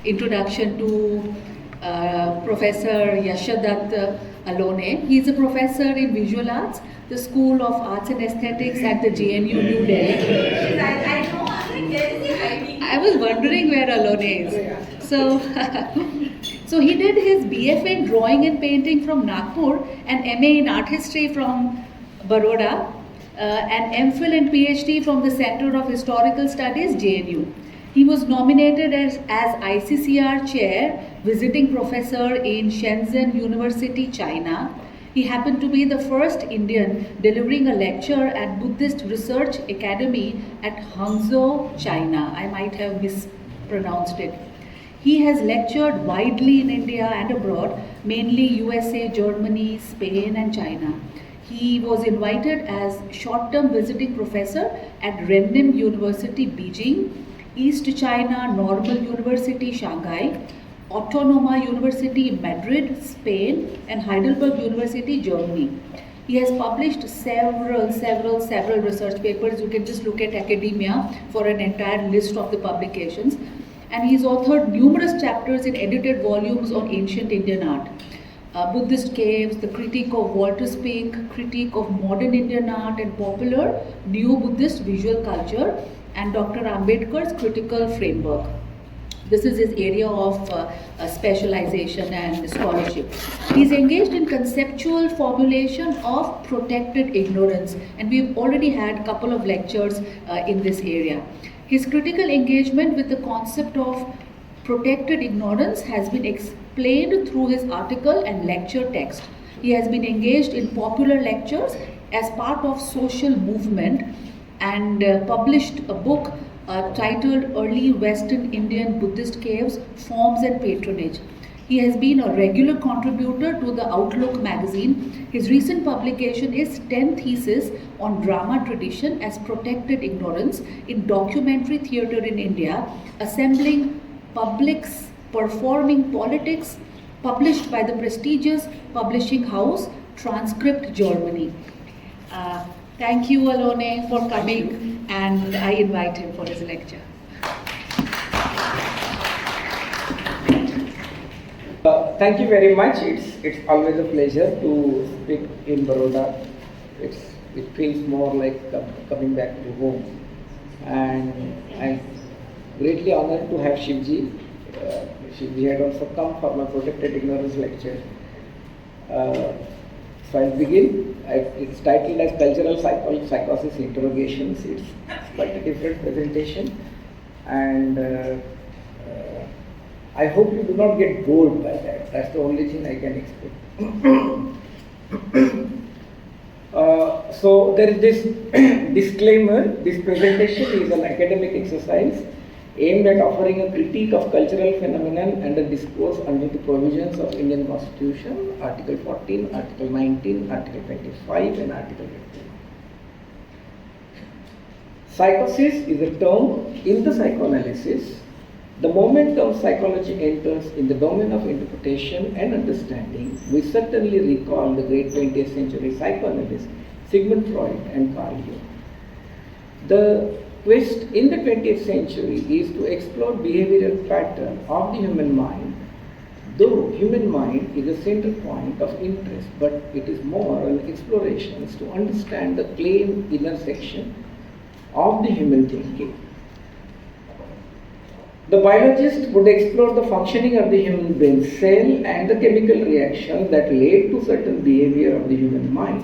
introduction to Professor Yashadatta Alone. He is a professor in visual arts, the School of Arts and Aesthetics at the JNU New Delhi. I was wondering where Alone is. So, so he did his BFA in drawing and painting from Nagpur and MA in art history from Baroda, and MPhil and PhD from the Center of Historical Studies, JNU. He was nominated as ICCR chair, visiting professor in Shenzhen University, China. He happened to be the first Indian delivering a lecture at Buddhist Research Academy at Hangzhou, China. I might have mispronounced it. He has lectured widely in India and abroad, mainly USA, Germany, Spain and China. He was invited as short-term visiting professor at Renmin University, Beijing, East China Normal University, Shanghai, Autonoma University, Madrid, Spain, and Heidelberg University, Germany. He has published several research papers. You can just look at academia for an entire list of the publications. And he's authored numerous chapters in edited volumes on ancient Indian art. Buddhist caves, the critique of Walter's Peak, critique of modern Indian art and popular neo-Buddhist visual culture, and Dr. Ambedkar's critical framework. This is his area of specialization and scholarship. He's engaged in conceptual formulation of protected ignorance, and we've already had a couple of lectures in this area. His critical engagement with the concept of protected ignorance has been explained through his article and lecture text. He has been engaged in popular lectures as part of social movement and published a book titled Early Western Indian Buddhist Caves, Forms and Patronage. He has been a regular contributor to the Outlook magazine. His recent publication is 10 Theses on Drama Tradition as Protected Ignorance in Documentary Theatre in India, Assembling Publics Performing Politics, published by the prestigious publishing house Transcript, Germany. Thank you, Alone, for coming, and I invite him for his lecture. Thank you very much. It's always a pleasure to speak in Baroda. It feels more like coming back to home, and I'm greatly honored to have Shivji. Shivji had also come for my Protected Ignorance lecture. So I'll begin. It's titled as Cultural Psychosis Interrogations. It's quite a different presentation, and I hope you do not get bored by that. That's the only thing I can expect. So there is this disclaimer. This presentation is an academic exercise aimed at offering a critique of cultural phenomenon and a discourse under the provisions of Indian Constitution, Article 14, Article 19, Article 25 and Article 15. Psychosis is a term in the psychoanalysis. The moment term psychology enters in the domain of interpretation and understanding, we certainly recall the great 20th century psychoanalysts Sigmund Freud and Carl Jung. The quest in the 20th century is to explore behavioral pattern of the human mind, though human mind is a center point of interest, but it is more an exploration to understand the claimed intersection of the human thinking. The biologist would explore the functioning of the human brain cell and the chemical reaction that led to certain behavior of the human mind.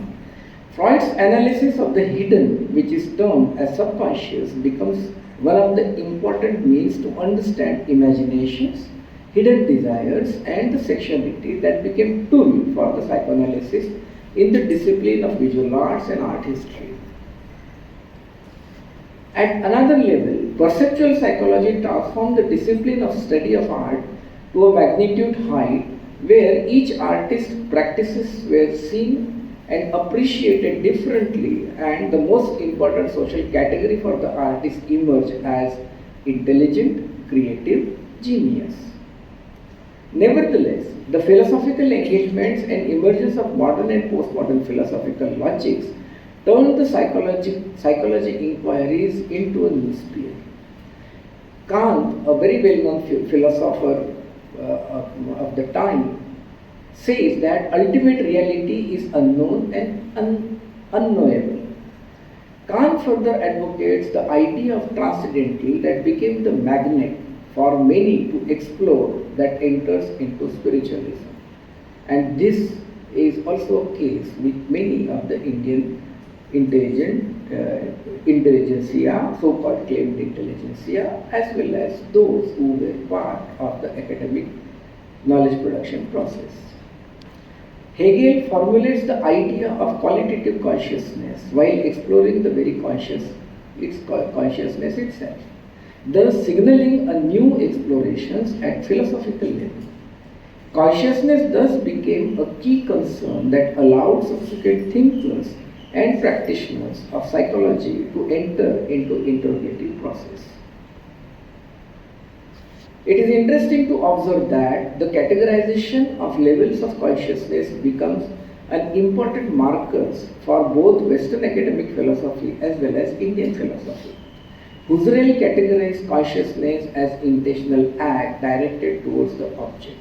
Freud's analysis of the hidden, which is termed as subconscious, becomes one of the important means to understand imaginations, hidden desires, and the sexuality that became tool for the psychoanalysis in the discipline of visual arts and art history. At another level, perceptual psychology transformed the discipline of study of art to a magnitude height where each artist's practices were seen and appreciated differently, and the most important social category for the artist emerged as intelligent, creative, genius. Nevertheless, the philosophical engagements and emergence of modern and postmodern philosophical logics turned the psychology inquiries into a new sphere. Kant, a very well-known philosopher of the time, says that ultimate reality is unknown and unknowable. Kant further advocates the idea of transcendental that became the magnet for many to explore that enters into spiritualism. And this is also a case with many of the Indian intelligentsia, so-called claimed intelligentsia, as well as those who were part of the academic knowledge production process. Hegel formulates the idea of qualitative consciousness while exploring the very consciousness itself, thus signaling a new explorations at philosophical level. Consciousness thus became a key concern that allowed subsequent thinkers and practitioners of psychology to enter into interrogative process. It is interesting to observe that the categorization of levels of consciousness becomes an important marker for both Western academic philosophy as well as Indian philosophy. Husserl categorized consciousness as intentional act directed towards the objects.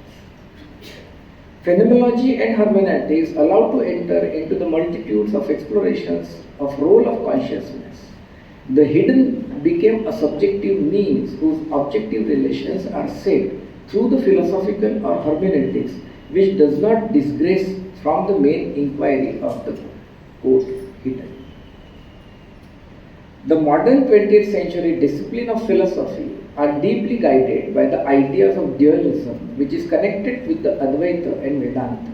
Phenomenology and hermeneutics allow to enter into the multitudes of explorations of role of consciousness. The hidden became a subjective means whose objective relations are set through the philosophical or hermeneutics, which does not digress from the main inquiry of the quote hidden. The modern 20th century discipline of philosophy are deeply guided by the ideas of dualism, which is connected with the Advaita and Vedanta.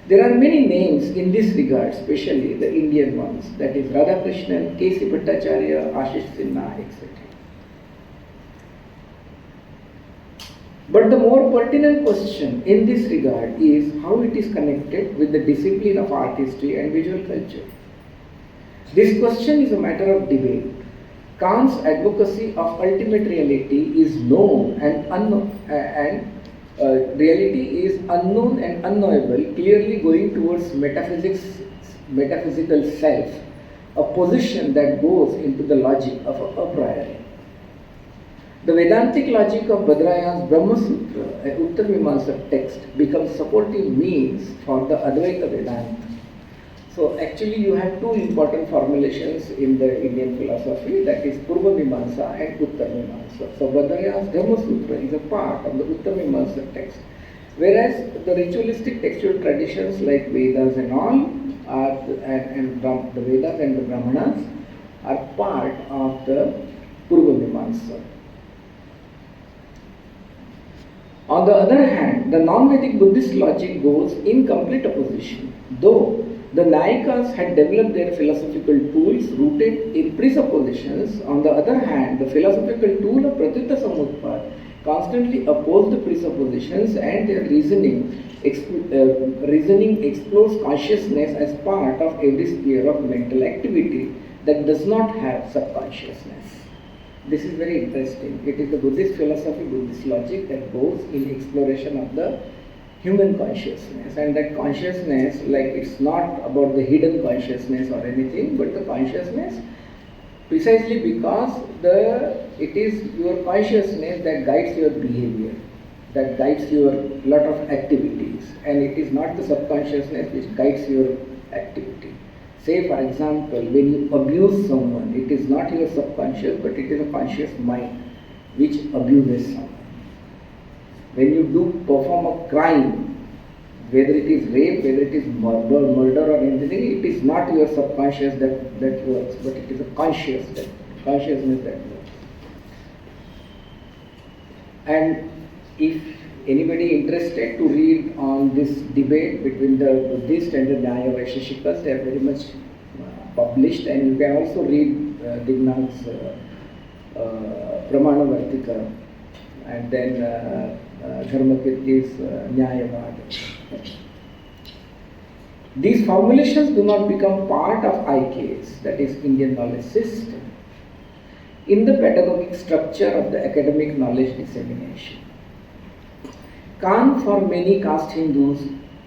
There are many names in this regard, especially the Indian ones, that is Radhakrishnan, K.C. Bhattacharya, Ashish Sinha, etc. But the more pertinent question in this regard is how it is connected with the discipline of art history and visual culture. This question is a matter of debate. Kant's advocacy of ultimate reality is known and unknown, reality is unknown and unknowable, clearly going towards metaphysical self, a position that goes into the logic of a priori. The Vedantic logic of Badrayan's Brahma Sutra, a Uttar Mimamsa text, becomes supportive means for the Advaita Vedanta. So actually you have two important formulations in the Indian philosophy, that is Purva Mimamsa and Uttar Mimamsa. So Badrayan's Brahma Sutra is a part of the Uttar Mimamsa text, whereas the ritualistic textual traditions like Vedas and all the Vedas and the Brahmanas are part of the Purva Mimamsa. On the other hand, the non-Vedic Buddhist logic goes in complete opposition. Though the Nayakas had developed their philosophical tools rooted in presuppositions, on the other hand, the philosophical tool of Pratyuta Samutpad constantly opposed the presuppositions, and their reasoning explores consciousness as part of every sphere of mental activity that does not have subconsciousness. This is very interesting. It is the Buddhist philosophy, Buddhist logic that goes in exploration of the human consciousness, and that consciousness, like, it's not about the hidden consciousness or anything, but the consciousness precisely because it is your consciousness that guides your behavior, that guides your lot of activities, and it is not the subconsciousness which guides your activity. Say for example, when you abuse someone, it is not your subconscious, but it is a conscious mind which abuses someone. When you perform a crime, whether it is rape, whether it is murder or anything, it is not your subconscious that works, but it is a consciousness that works. And if anybody interested to read on this debate between the Buddhist and the Nyaya Vaisheshikas, they are very much published, and you can also read Dignan's Pramana Vartika, and then Dharmakirti's Nyayavad. These formulations do not become part of IKS, that is Indian knowledge system, in the pedagogic structure of the academic knowledge dissemination. Kant, for many caste Hindu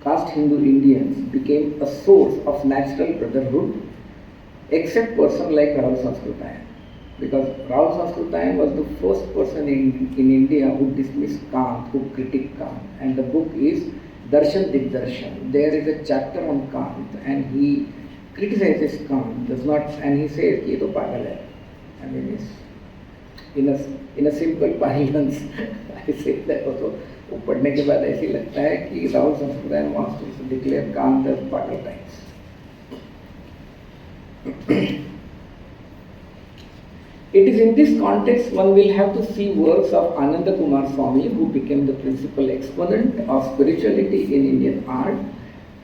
Indians, became a source of natural brotherhood, except person like Rahul Sanskritaya. Because Rao Sanskritan was the first person in India who dismissed Kant, who critiqued Kant, and the book is Darshan Digdarshan. There is a chapter on Kant, and he criticizes Kant, does not, and he says, "Ye to pagal hai." I mean, it's in a simple parlance, I say that also. वो पढ़ने के बाद ऐसे लगता है कि Rahul संस्कृतायन wants to declare Kant as pagal times. It is in this context one will have to see works of Ananda Kumar Swami, who became the principal exponent of spirituality in Indian art,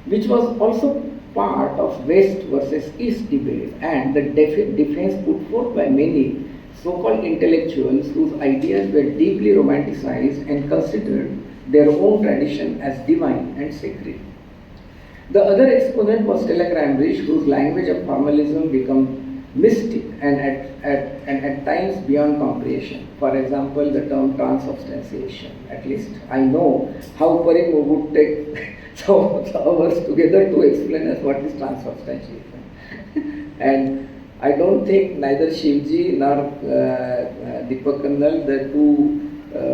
which was also part of West versus East debate and the defense put forth by many so-called intellectuals whose ideas were deeply romanticized and considered their own tradition as divine and sacred. The other exponent was Stella Cranbridge, whose language of formalism became mystic and at times beyond comprehension. For example, the term transubstantiation. At least I know how Parimu would take some hours together to explain us what is transubstantiation. And I don't think neither Shivji nor Deepak Kannal, the two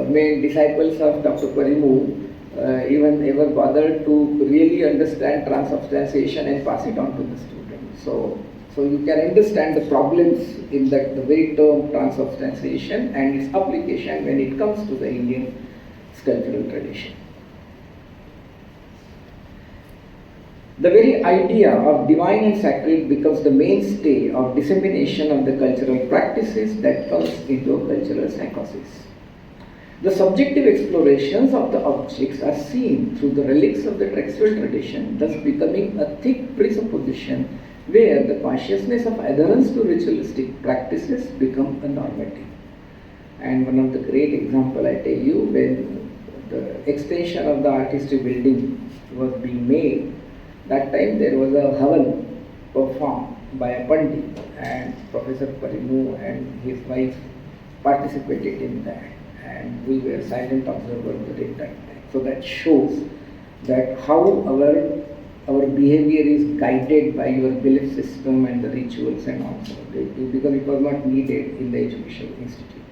main disciples of Dr. Parimu, even ever bothered to really understand transubstantiation and pass it on to the students. So you can understand the problems in the very term transubstantiation and its application when it comes to the Indian sculptural tradition. The very idea of divine and sacred becomes the mainstay of dissemination of the cultural practices that comes into a cultural psychosis. The subjective explorations of the objects are seen through the relics of the textual tradition, thus becoming a thick presupposition where the consciousness of adherence to ritualistic practices become a normative. And one of the great examples I tell you, when the extension of the artistry building was being made, that time there was a havan performed by a pandit, and Professor Parimu and his wife participated in that, and we were silent observers at that time. So that shows that how our behavior is guided by your belief system and the rituals and also, because it was not needed in the educational institute.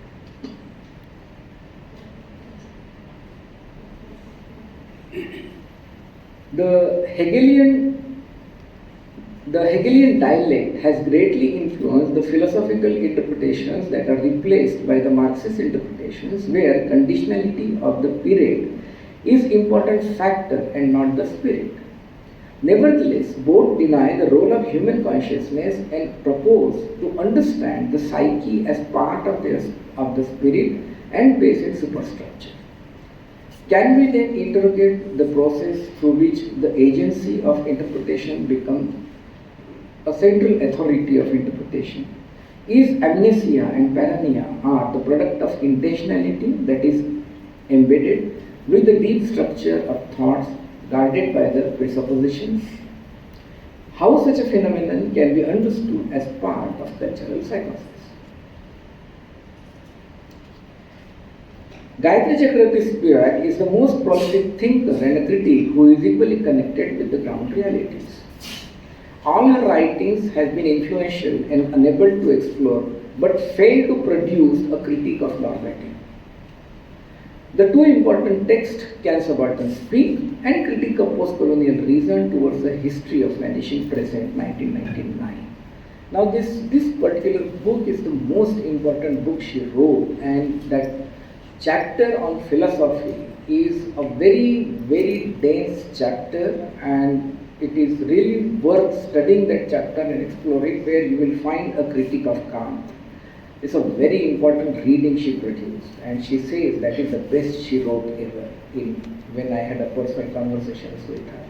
The Hegelian dialect has greatly influenced the philosophical interpretations that are replaced by the Marxist interpretations, where conditionality of the period is important factor and not the spirit. Nevertheless, both deny the role of human consciousness and propose to understand the psyche as part of the spirit and basic superstructure. Can we then interrogate the process through which the agency of interpretation becomes a central authority of interpretation? Is amnesia and paranoia are the product of intentionality that is embedded with the deep structure of thoughts guarded by the presuppositions? How such a phenomenon can be understood as part of cultural psychosis? Gayatri Chakravarti Spivak is the most prolific thinker and a critic who is equally connected with the ground realities. All her writings have been influential and unable to explore, but failed to produce a critique of normative. The two important texts, Can Subaltern Speak and Critique of Post-Colonial Reason Towards the History of Vanishing Present, 1999. Now this particular book is the most important book she wrote, and that chapter on philosophy is a very, very dense chapter, and it is really worth studying that chapter and exploring, where you will find a critique of Kant. It's a very important reading she produced, and she says that is the best she wrote ever when I had a personal conversations with her.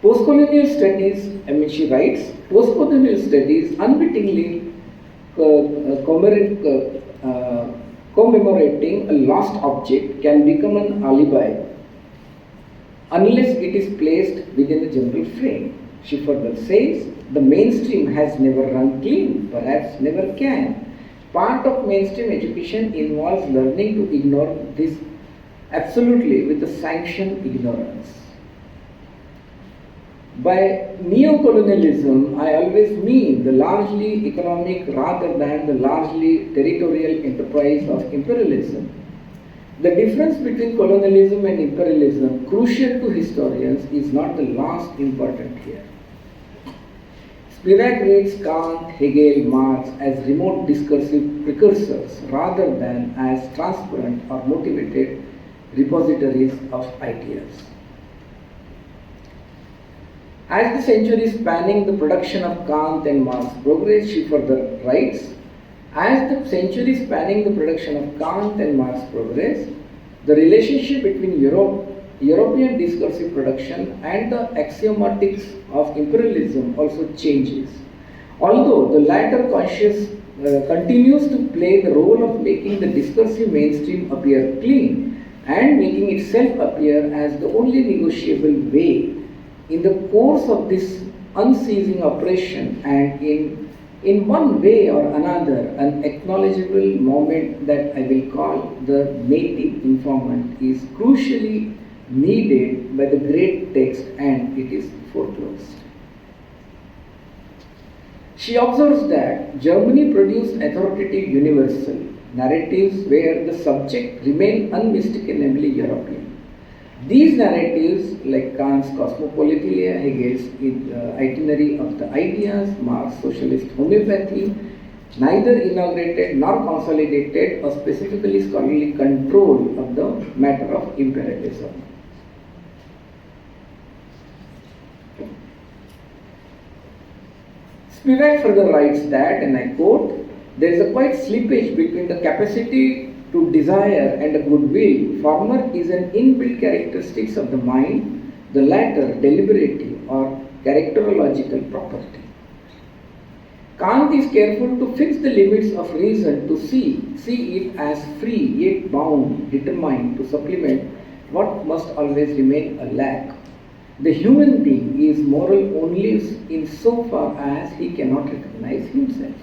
Postcolonial studies, she writes, postcolonial studies unwittingly commemorating a lost object can become an alibi unless it is placed within a general frame. She further says, the mainstream has never run clean, perhaps never can. Part of mainstream education involves learning to ignore this absolutely with a sanctioned ignorance. By neo-colonialism, I always mean the largely economic rather than the largely territorial enterprise of imperialism. The difference between colonialism and imperialism, crucial to historians, is not the last important here. Spivak reads Kant, Hegel, Marx as remote discursive precursors rather than as transparent or motivated repositories of ideas. As the centuries spanning the production of Kant and Marx progress, she further writes, as the centuries spanning the production of Kant and Marx progress, the relationship between European discursive production and the axiomatics of imperialism also changes. Although the latter continues to play the role of making the discursive mainstream appear clean and making itself appear as the only negotiable way in the course of this unceasing oppression, and in one way or another, an acknowledgeable moment that I will call the native informant is crucially needed by the great text, and it is foreclosed. She observes that Germany produced authoritative universal narratives where the subject remained unmistakably European. These narratives, like Kant's Cosmopolitia, Hegel's Itinerary of the Ideas, Marx's Socialist Homeopathy, neither inaugurated nor consolidated a specifically scholarly control of the matter of imperialism. Spivak further writes that, and I quote, there is a quite slippage between the capacity to desire and a goodwill. Former is an inbuilt characteristic of the mind, the latter deliberative or characterological property. Kant is careful to fix the limits of reason to see it as free yet bound, determined to supplement what must always remain a lack. The human being is moral only in so far as he cannot recognize himself.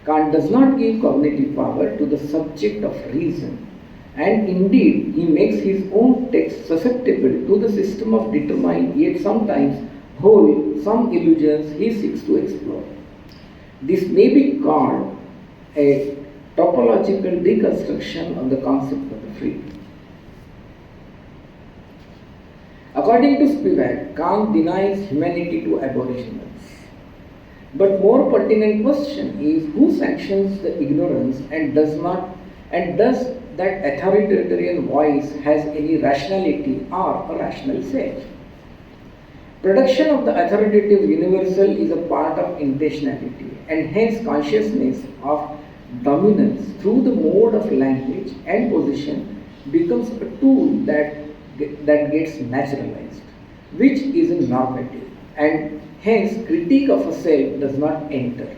Kant does not give cognitive power to the subject of reason, and indeed he makes his own text susceptible to the system of determined yet sometimes whole some illusions he seeks to explore. This may be called a topological deconstruction of the concept of the free. According to Spivak, Kant denies humanity to aboriginals. But more pertinent question is who sanctions the ignorance and does that authoritarian voice has any rationality or a rational self? Production of the authoritative universal is a part of intentionality, and hence consciousness of dominance through the mode of language and position becomes a tool that gets naturalized, which is a normative, and hence critique of a self does not enter.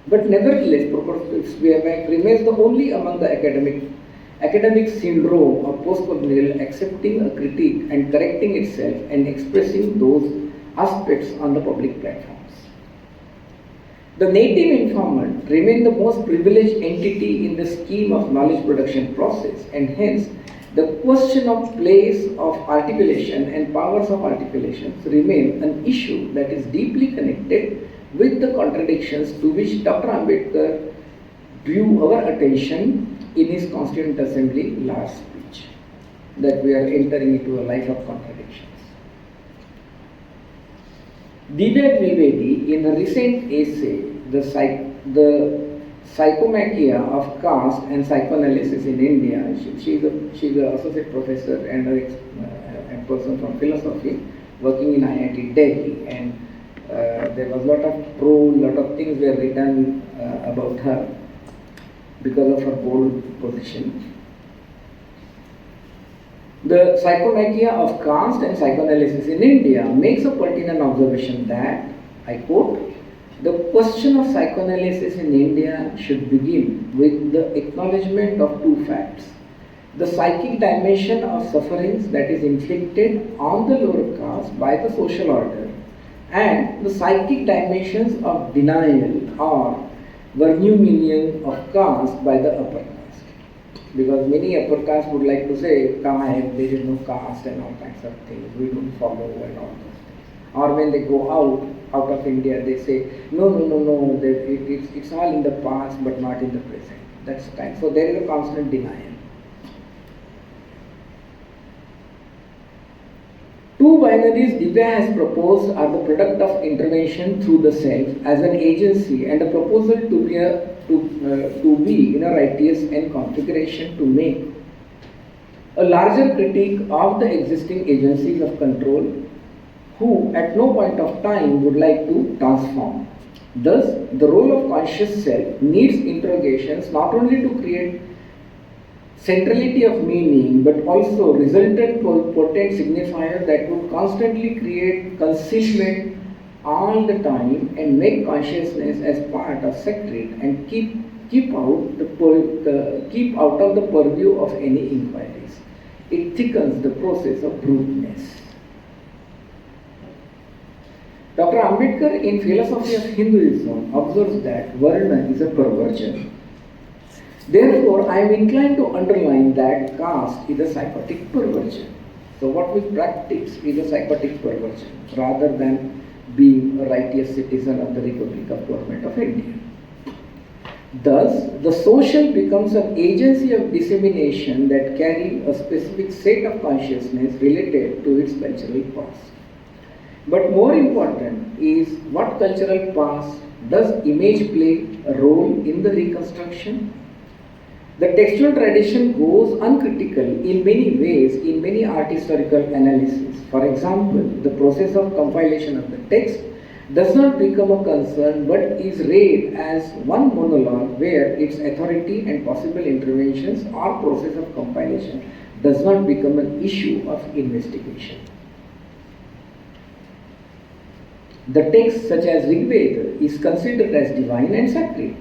But nevertheless, Spivak remains the only among the academic syndrome of postcolonial accepting a critique and correcting itself and expressing those aspects on the public platforms. The native informant remains the most privileged entity in the scheme of knowledge production process, and hence the question of place of articulation and powers of articulations remain an issue that is deeply connected with the contradictions to which Dr. Ambedkar drew our attention in his Constituent Assembly last speech, that we are entering into a life of contradictions. Divya Dwivedi, in a recent essay, the Psychomachia of Caste and Psychoanalysis in India, she's an associate professor and a person from philosophy working in IIT Delhi, and there was a lot of things were written about her because of her bold position. The Psychomachia of Caste and Psychoanalysis in India makes a pertinent observation that, I quote, the question of psychoanalysis in India should begin with the acknowledgement of two facts: the psychic dimension of sufferings that is inflicted on the lower caste by the social order, and the psychic dimensions of denial or vernuminon of caste by the upper caste. Because many upper caste would like to say, there is no caste and all kinds of things, we don't follow and all those things. Or when they go out of India, they say, no, it's all in the past but not in the present. That's the kind. So there is a constant denial. Two binaries Divya has proposed are the product of intervention through the self as an agency and a proposal to be in a righteous and configuration to make a larger critique of the existing agencies of control who at no point of time would like to transform. Thus, the role of conscious self needs interrogations not only to create centrality of meaning but also resultant potent signifier that would constantly create concealment all the time and make consciousness as part of secret and keep out of the purview of any inquiries. It thickens the process of bruteness. Dr. Ambedkar in Philosophy of Hinduism observes that Varna is a perversion. Therefore, I am inclined to underline that caste is a psychotic perversion. So what we practice is a psychotic perversion rather than being a righteous citizen of the Republic of Government of India. Thus, the social becomes an agency of dissemination that carry a specific set of consciousness related to its cultural past. But more important is what cultural past does image play a role in the reconstruction? The textual tradition goes uncritical in many ways in many art historical analyses. For example, the process of compilation of the text does not become a concern but is read as one monologue where its authority and possible interventions or process of compilation does not become an issue of investigation. The text such as Rig Veda is considered as divine and sacred,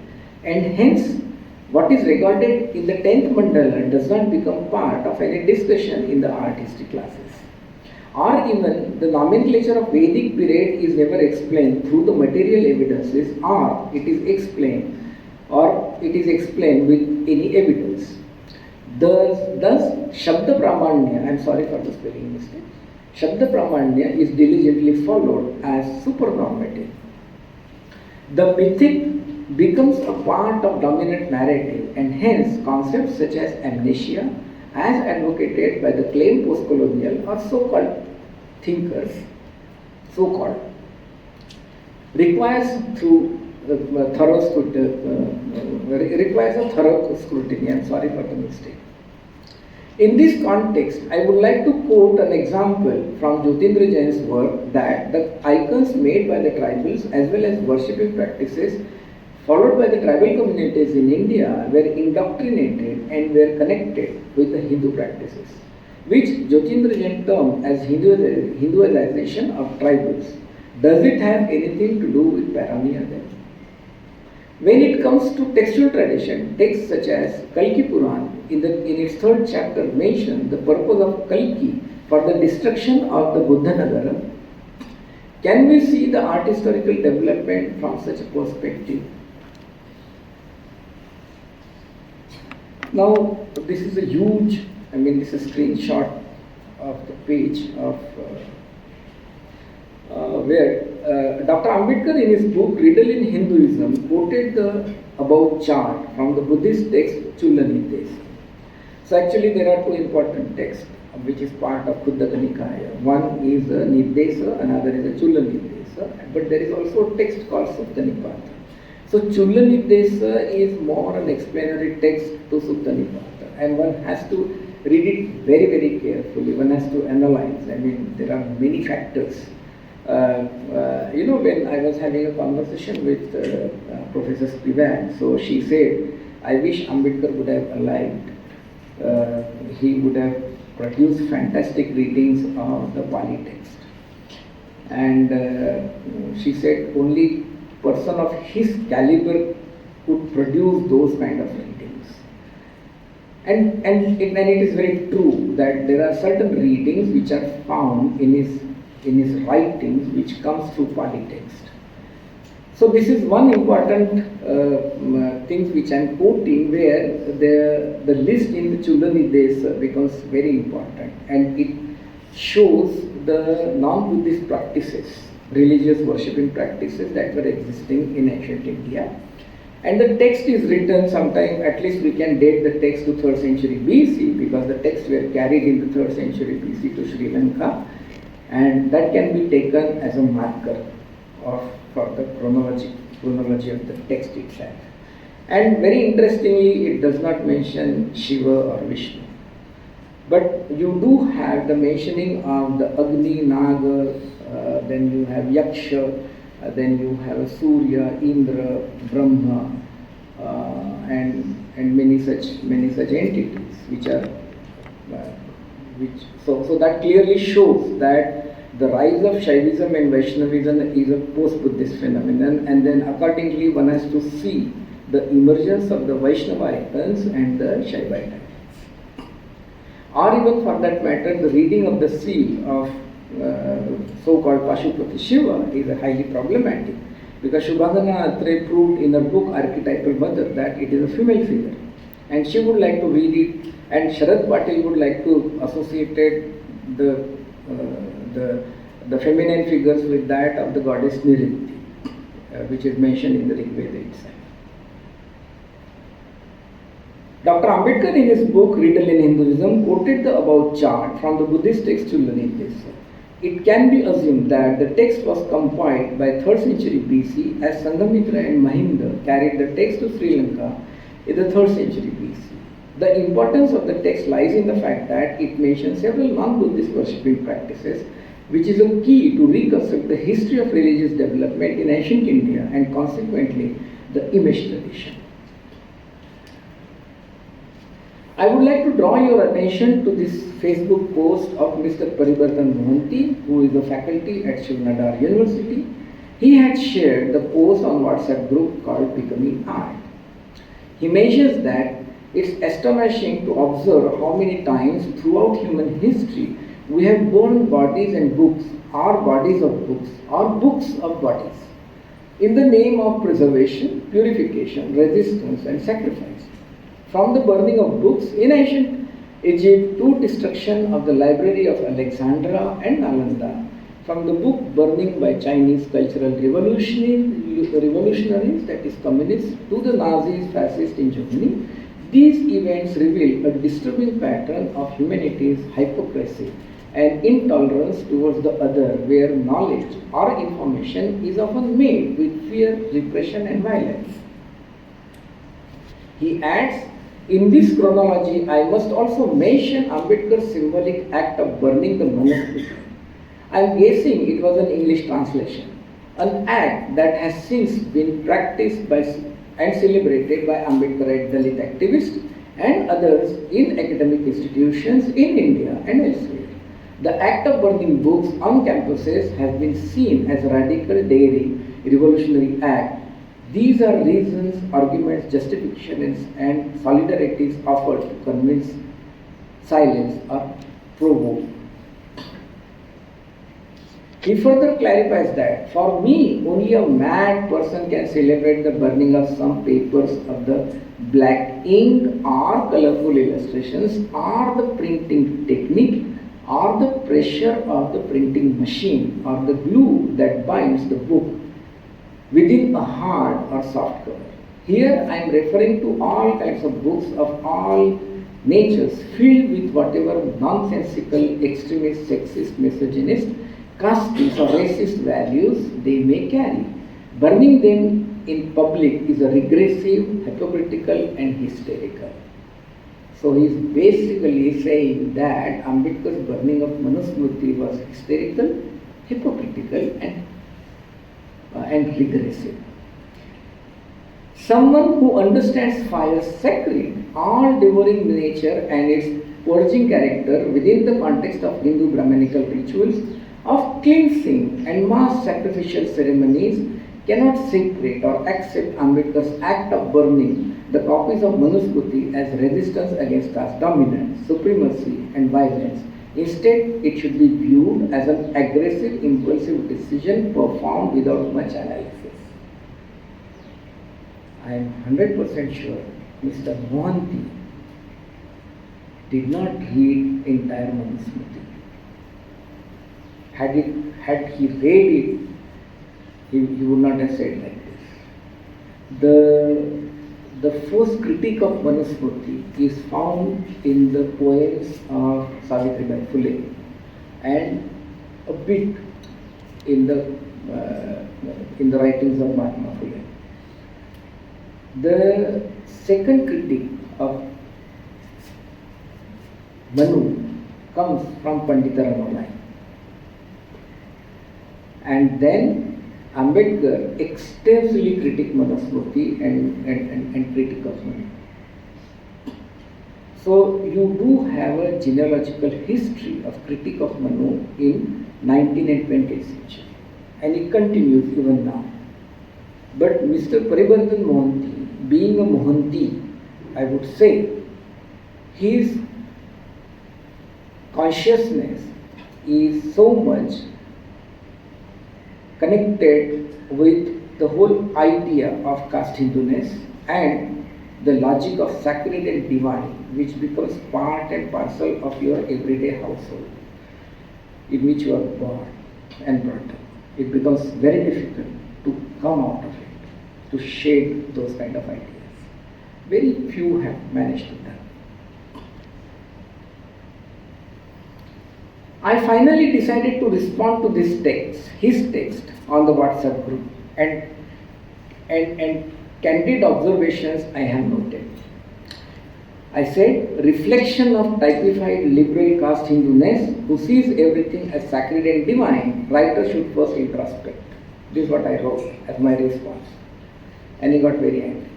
and hence what is regarded in the 10th mandala does not become part of any discussion in the art history classes. Or even the nomenclature of Vedic period is never explained through the material evidences, or it is explained with any evidence. Thus Shabda Pramanya, I am sorry for the spelling mistake, Shabda Pramanya is diligently followed as supernormative. The mythic becomes a part of dominant narrative, and hence concepts such as amnesia, as advocated by the claimed postcolonial or so-called thinkers, requires a thorough scrutiny. I am sorry for the mistake. In this context, I would like to quote an example from Jyotindra Jain's work that the icons made by the tribals as well as worshipping practices followed by the tribal communities in India were indoctrinated and were connected with the Hindu practices, which Jyotindra Jain termed as Hinduization of tribals. Does it have anything to do with paranoia then? When it comes to textual tradition, texts such as Kalki Puran in its 3rd chapter mention the purpose of Kalki for the destruction of the Buddha Nagara. Can we see the art historical development from such a perspective? Now, this is a huge, this is a screenshot of the page of where Dr. Ambedkar in his book Riddle in Hinduism quoted the above chart from the Buddhist text Chulla Nidesa. So actually there are two important texts which is part of Khuddaka Nikaya. One is a Nidesa, another is a Chulla Nidesa, but there is also a text called Sutta Nipata. So Chulla Nidesa is more an explanatory text to Sutta Nipata, and one has to read it very, very carefully. One has to analyze. There are many factors. When I was having a conversation with Professor Spivak, so she said, I wish Ambedkar would have alive. He would have produced fantastic readings of the Pali text. And she said only person of his caliber could produce those kind of readings. And it is very true that there are certain readings which are found in his writings which comes through Pali text. So this is one important thing which I am quoting, where the list in the Chulla Nidesa becomes very important, and it shows the non-Buddhist practices, religious worshipping practices that were existing in ancient India. And the text is written sometime, at least we can date the text to 3rd century BC, because the texts were carried into 3rd century BC to Sri Lanka, and that can be taken as a marker for the chronology of the text itself. And very interestingly, it does not mention Shiva or Vishnu. But you do have the mentioning of the Agni, Naga, then you have Yaksha, then you have Surya, Indra, Brahma, and many such entities which are so that clearly shows that the rise of Shaivism and Vaishnavism is a post-Buddhist phenomenon, and then accordingly one has to see the emergence of the Vaishnava icons and the Shaivite icons. Or even for that matter, the reading of the seal of so-called Pashupati Shiva is highly problematic, because Shubhadana Atre proved in her book Archetypal Mother that it is a female figure, and she would like to read it, and Sharad Patil would like to associate the feminine figures with that of the goddess Niriti, which is mentioned in the Rig Veda itself. Dr. Ambedkar in his book Riddle in Hinduism quoted the above chart from the Buddhist text to learn this. It can be assumed that the text was compiled by 3rd century BC, as Sanghamitra and Mahinda carried the text to Sri Lanka in the 3rd century BC. The importance of the text lies in the fact that it mentions several non-Buddhist worshipping practices, which is a key to reconstruct the history of religious development in ancient India and consequently the image tradition. I would like to draw your attention to this Facebook post of Mr. Paribartan Mohanty, who is a faculty at Shiv Nadar University. He had shared the post on WhatsApp group called Becoming Art. He mentions that it's astonishing to observe how many times throughout human history we have borne bodies and books, or bodies of books, or books of bodies, in the name of preservation, purification, resistance, and sacrifice. From the burning of books in ancient Egypt to destruction of the library of Alexandria and Nalanda, from the book burning by Chinese cultural revolutionaries, that is communists, to the Nazis, fascists in Germany, these events reveal a disturbing pattern of humanity's hypocrisy and intolerance towards the other, where knowledge or information is often made with fear, repression, and violence. He adds, in this chronology, I must also mention Ambedkar's symbolic act of burning the manuscript. I am guessing it was an English translation, an act that has since been practiced by and celebrated by Ambedkarite Dalit activists and others in academic institutions in India and elsewhere. The act of burning books on campuses has been seen as a radical, daring, revolutionary act. These are reasons, arguments, justifications, and solidarities offered to convince, silence, or provoke. He further clarifies that, for me, only a mad person can celebrate the burning of some papers of the black ink or colorful illustrations or the printing technique or the pressure of the printing machine or the glue that binds the book within a hard or soft cover. Here I am referring to all kinds of books of all natures filled with whatever nonsensical, extremist, sexist, misogynist, casteist or racist values they may carry. Burning them in public is a regressive, hypocritical, and hysterical. So he is basically saying that Ambedkar's burning of Manusmriti was hysterical, hypocritical, and regressive. Someone who understands fire's sacred, all-devouring nature and its purging character within the context of Hindu Brahmanical rituals of cleansing and mass sacrificial ceremonies cannot separate or accept Ambedkar's act of burning the copies of Manusmriti as resistance against caste dominance, supremacy, and violence. Instead, it should be viewed as an aggressive, impulsive decision performed without much analysis. I am 100% sure Mr. Mohanty did not read entire Manusmriti. had he read it, he would not have said like this. The first critique of Manusmriti is found in the poems of Savitribai Phule and a bit in the writings of Mahatma Phule. The second critique of Manu comes from Pandita Ramalai. And then Ambedkar extensively critiqued Manusmriti and critique of Manu. So you do have a genealogical history of critique of Manu in 19th and 20th century. And it continues even now. But Mr. Paribardhan Mohanty, being a Mohanty, I would say, his consciousness is so much connected with the whole idea of caste Hinduness and the logic of sacred and divine, which becomes part and parcel of your everyday household in which you are born and brought up. It becomes very difficult to come out of it, to shade those kind of ideas. Very few have managed to do that. I finally decided to respond to this text, his text, on the WhatsApp group and candid observations I have noted. I said, reflection of typified liberal caste Hinduness who sees everything as sacred and divine, writer should first introspect. This is what I wrote as my response. And he got very angry.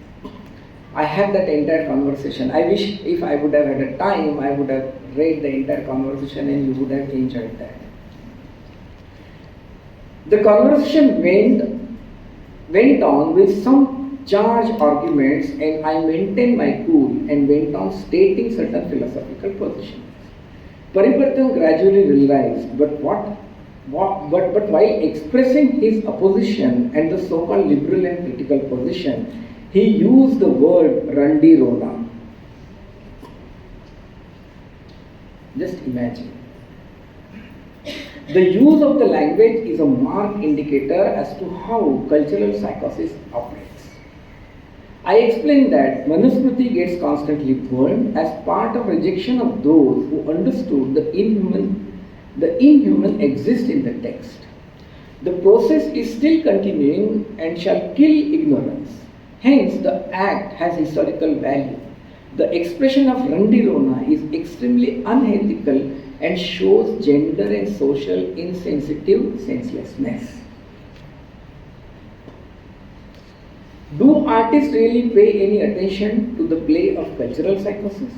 I had that entire conversation. I wish if I would have had a time, I would have read the entire conversation and you would have enjoyed that. The conversation went on with some charged arguments and I maintained my cool and went on stating certain philosophical positions. Paribardhan gradually realized, but while expressing his opposition and the so-called liberal and critical position, he used the word Randi Rona. Just imagine. The use of the language is a marked indicator as to how cultural psychosis operates. I explained that Manusmriti gets constantly burned as part of rejection of those who understood the inhuman exists in the text. The process is still continuing and shall kill ignorance. Hence, the act has historical value. The expression of Randi Rona is extremely unethical and shows gender and social insensitive senselessness. Do artists really pay any attention to the play of cultural psychosis?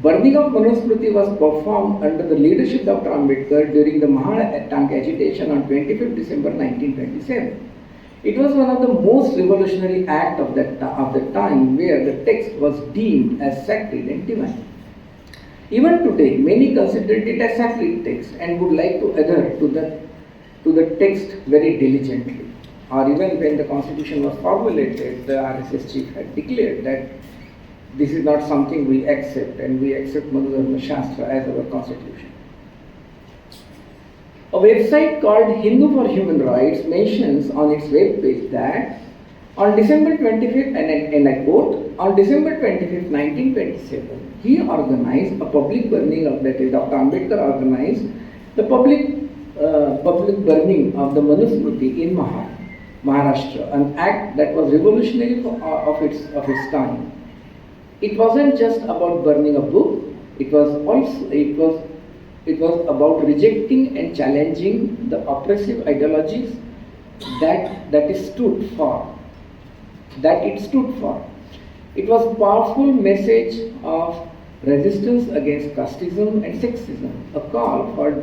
Burning of Manusmriti was performed under the leadership of Dr. Ambedkar during the Maharaja agitation on 25th December 1927. It was one of the most revolutionary acts of the time where the text was deemed as sacred and divine. Even today, many consider it as sacred text and would like to adhere to the text very diligently. Or even when the constitution was formulated, the RSS chief had declared that this is not something we accept and we accept Manu Dharma Shastra as our constitution. A website called Hindu for Human Rights mentions on its web page that on December 25th, and I quote, on December 25th, 1927, he organized a public burning of, that is, Dr. Ambedkar organized the public burning of the Manusmriti in Maharashtra, an act that was revolutionary of its time. It wasn't just about burning a book, it was about rejecting and challenging the oppressive ideologies that it stood for. It was a powerful message of resistance against casteism and sexism, a call for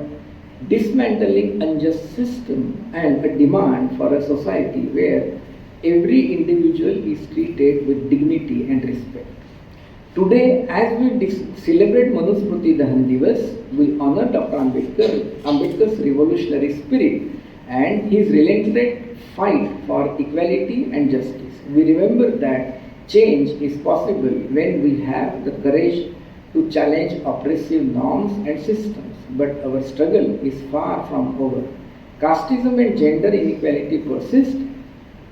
dismantling unjust system and a demand for a society where every individual is treated with dignity and respect. Today, as we celebrate Manusmriti Dahan Divas, we honor Dr. Ambedkar's revolutionary spirit and his relentless fight for equality and justice. We remember that change is possible when we have the courage to challenge oppressive norms and systems. but our struggle is far from over. Casteism and gender inequality persist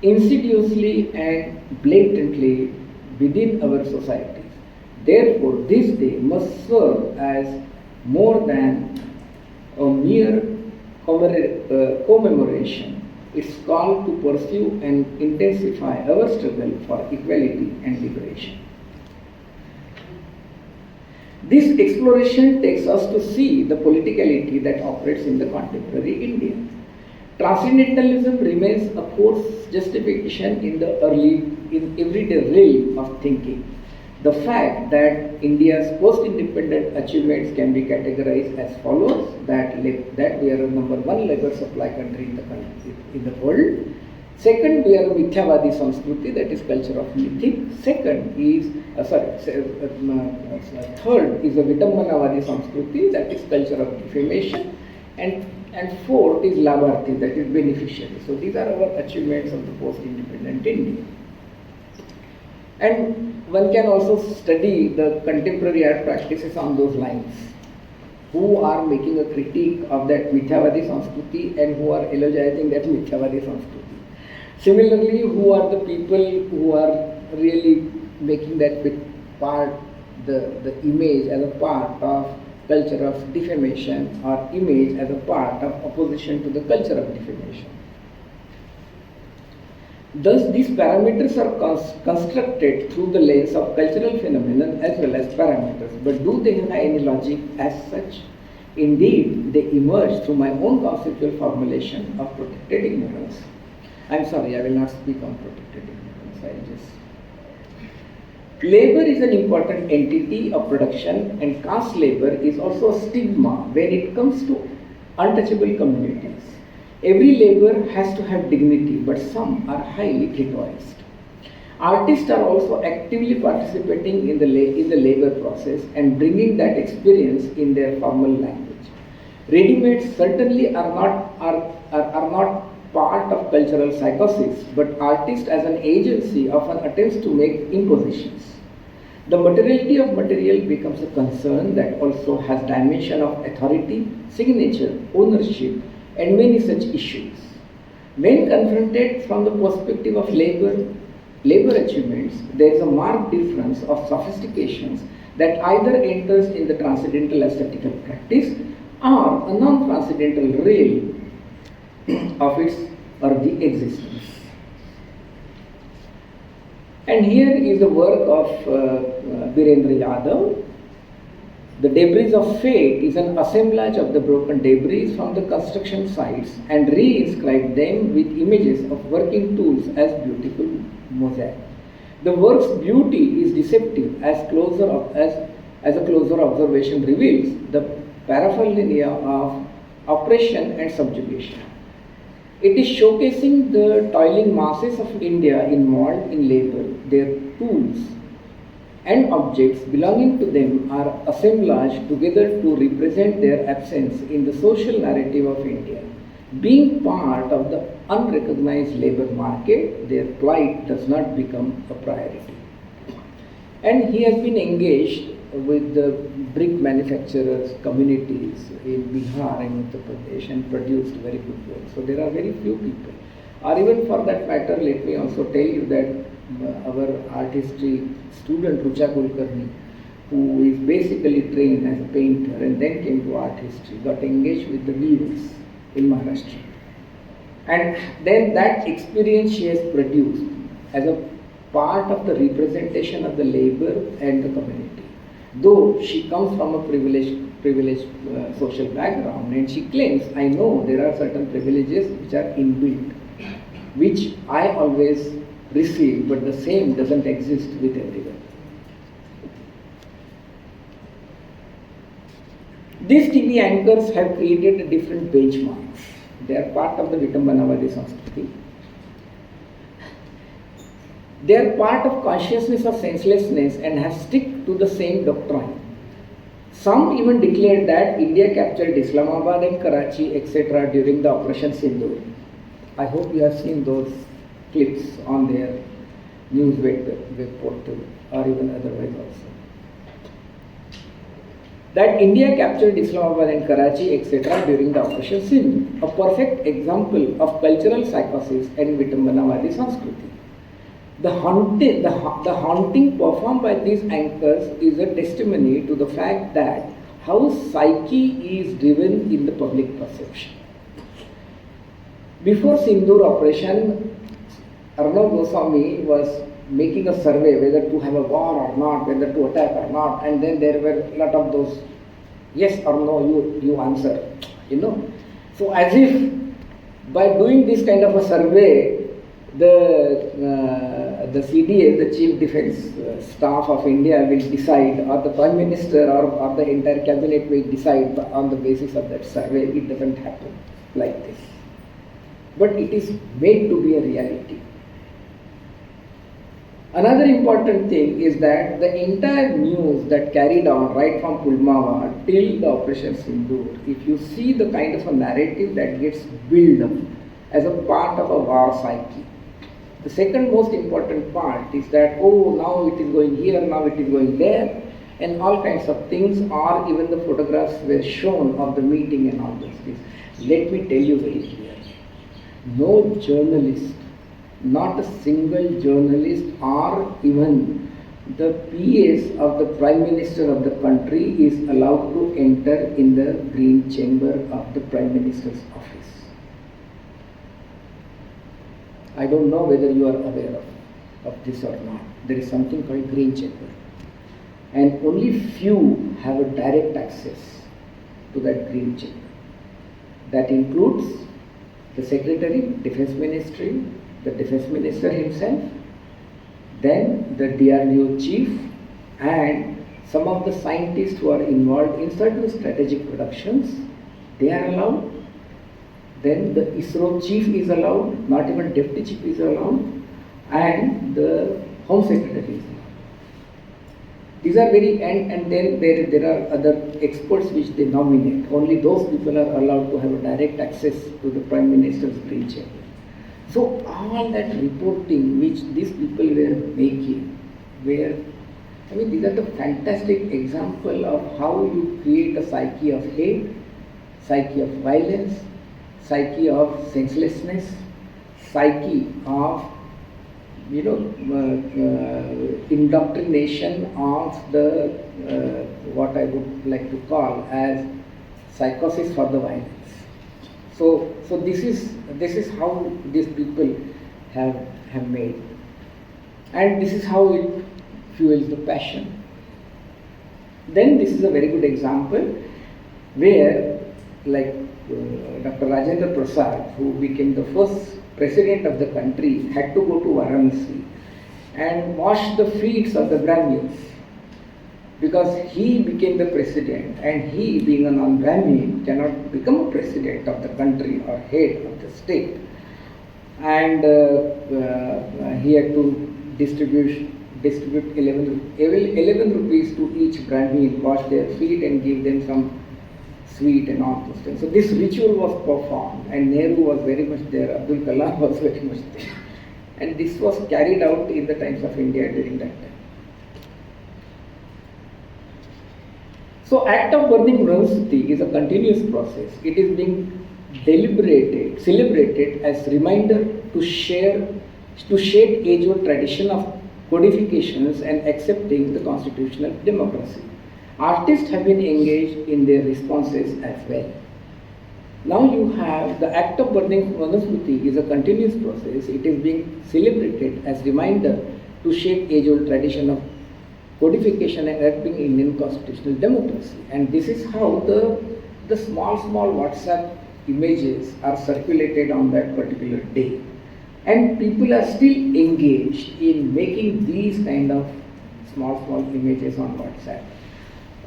insidiously and blatantly within our societies. Therefore, this day must serve as more than a mere commemoration. It's call to pursue and intensify our struggle for equality and liberation. This exploration takes us to see the politicality that operates in the contemporary India. Transcendentalism remains a force justification in everyday realm of thinking. The fact that India's post-independent achievements can be categorized as follows: that we are a number one labor supply country in the world. Second, we are a Mithyavadi Samskruti, that is culture of mythic. Third is a Vidambanavadi Samskruti, that is culture of defamation. And fourth is Labharti, that is beneficiary. So these are our achievements of the post-independent India. And one can also study the contemporary art practices on those lines, who are making a critique of that Mithyavadi Samskruti and who are elogizing that Mithyavadi Samskruti. Similarly, who are the people who are really making that part, the image as a part of culture of defamation or image as a part of opposition to the culture of defamation. Thus, these parameters are constructed through the lens of cultural phenomenon as well as parameters. But do they have any logic as such? Indeed, they emerge through my own conceptual formulation of protected ignorance. I'm sorry, I will not speak on protected ignorance. Labor is an important entity of production, and caste labor is also a stigma when it comes to untouchable communities. Every labor has to have dignity, but some are highly ghettoized. Artists are also actively participating in the labor process and bringing that experience in their formal language. Ready-mades certainly are not part of cultural psychosis, but artists as an agency often attempts to make impositions. The materiality of material becomes a concern that also has dimension of authority, signature, ownership, and many such issues. When confronted from the perspective of labor achievements, there is a marked difference of sophistications that either enters in the transcendental aesthetical practice or a non-transcendental realm of its earthy existence. And here is the work of Birendra Yadav. The debris of fate is an assemblage of the broken debris from the construction sites and re-inscribe them with images of working tools as beautiful mosaic. The work's beauty is deceptive as a closer observation reveals the paraphernalia of oppression and subjugation. It is showcasing the toiling masses of India involved in labor. Their tools and objects belonging to them are assemblaged together to represent their absence in the social narrative of India. Being part of the unrecognized labor market, their plight does not become a priority. And he has been engaged with the brick manufacturers communities in Bihar and Uttar Pradesh and produced very good work. So there are very few people. Or even for that matter, let me also tell you that our art history student Rucha Kulkarni, who is basically trained as a painter and then came to art history, got engaged with the weavers in Maharashtra. And then that experience she has produced as a part of the representation of the labor and the community. Though she comes from a privileged social background, and she claims, I know there are certain privileges which are inbuilt, which I always receive, but the same doesn't exist with everyone. These TV anchors have created different benchmarks. They are part of the Vidambanavadi Samskruti. They are part of consciousness of senselessness and have stick to the same doctrine. Some even declared that India captured Islamabad and Karachi, etc. during the Operation Sindoor. I hope you have seen those clips on their news web portal or even otherwise also. that India captured Islamabad and Karachi, etc. during the Operation Sindhu, a perfect example of cultural psychosis and Vitambanavadi Sanskriti. The haunting performed by these anchors is a testimony to the fact that how psyche is driven in the public perception. Before Sindoor operation, Arnav Goswami was making a survey whether to have a war or not, whether to attack or not, and then there were a lot of those yes or no, you answer, So as if by doing this kind of a survey, the CDA, the Chief Defence Staff of India, will decide, or the Prime Minister or the entire cabinet will decide on the basis of that survey. It doesn't happen like this. But it is made to be a reality. Another important thing is that the entire news that carried on right from Pulwama till the Operation Sindoor, if you see the kind of a narrative that gets built up as a part of a war psyche. The second most important part is that, now it is going here, now it is going there, and all kinds of things, or even the photographs were shown of the meeting and all those things. Let me tell you very clearly, no journalist, not a single journalist or even the PAs of the Prime Minister of the country is allowed to enter in the green chamber of the Prime Minister's office. I don't know whether you are aware of this or not. There is something called green chamber. And only few have a direct access to that green chamber. That includes the Secretary, Defence Ministry, the Defence Minister himself, then the DRDO Chief, and some of the scientists who are involved in certain strategic productions, they are allowed. Then the ISRO Chief is allowed, not even Deputy Chief is allowed, and the Home Secretary is allowed. These are and then there are other experts which they nominate. Only those people are allowed to have a direct access to the Prime Minister's green chamber. So all that reporting which these people were making, these are the fantastic example of how you create a psyche of hate, psyche of violence, psyche of senselessness, psyche of indoctrination of the what I would like to call as psychosis for the violence. So this is how these people have made, and this is how it fuels the passion. Then this is a very good example where, like Dr. Rajendra Prasad, who became the first president of the country, had to go to Varanasi and wash the feet of the Brahmins, because he became the president, and he, being a non-Brahmin, cannot become a president of the country or head of the state. And he had to distribute 11 rupees to each Brahmin, wash their feet and give them some sweet and all those things. So this ritual was performed, and Nehru was very much there, Abdul Kalam was very much there. And this was carried out in the times of India during that time. So Act of Burning Manuspati is a continuous process. It is being celebrated as reminder to shape age-old tradition of codifications and accepting the constitutional democracy. Artists have been engaged in their responses as well. Now you have the Act of Burning Manuspati is a continuous process. It is being celebrated as reminder to shape age-old tradition of codification and accepting Indian constitutional democracy. And this is how the small WhatsApp images are circulated on that particular day. And people are still engaged in making these kind of small images on WhatsApp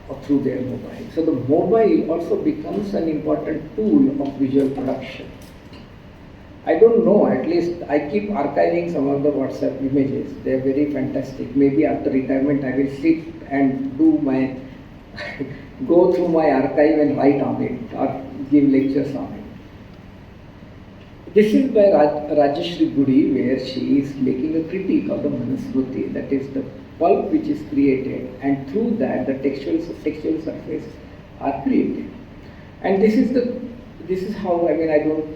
or through their mobile. So the mobile also becomes an important tool of visual production. I don't know, at least I keep archiving some of the WhatsApp images. They are very fantastic. Maybe after retirement I will sit and go through my archive and write on it or give lectures on it. This is by Rajeshri Gudi, where she is making a critique of the Manusmriti, that is the pulp which is created, and through that the textual surface are created. And this is how, I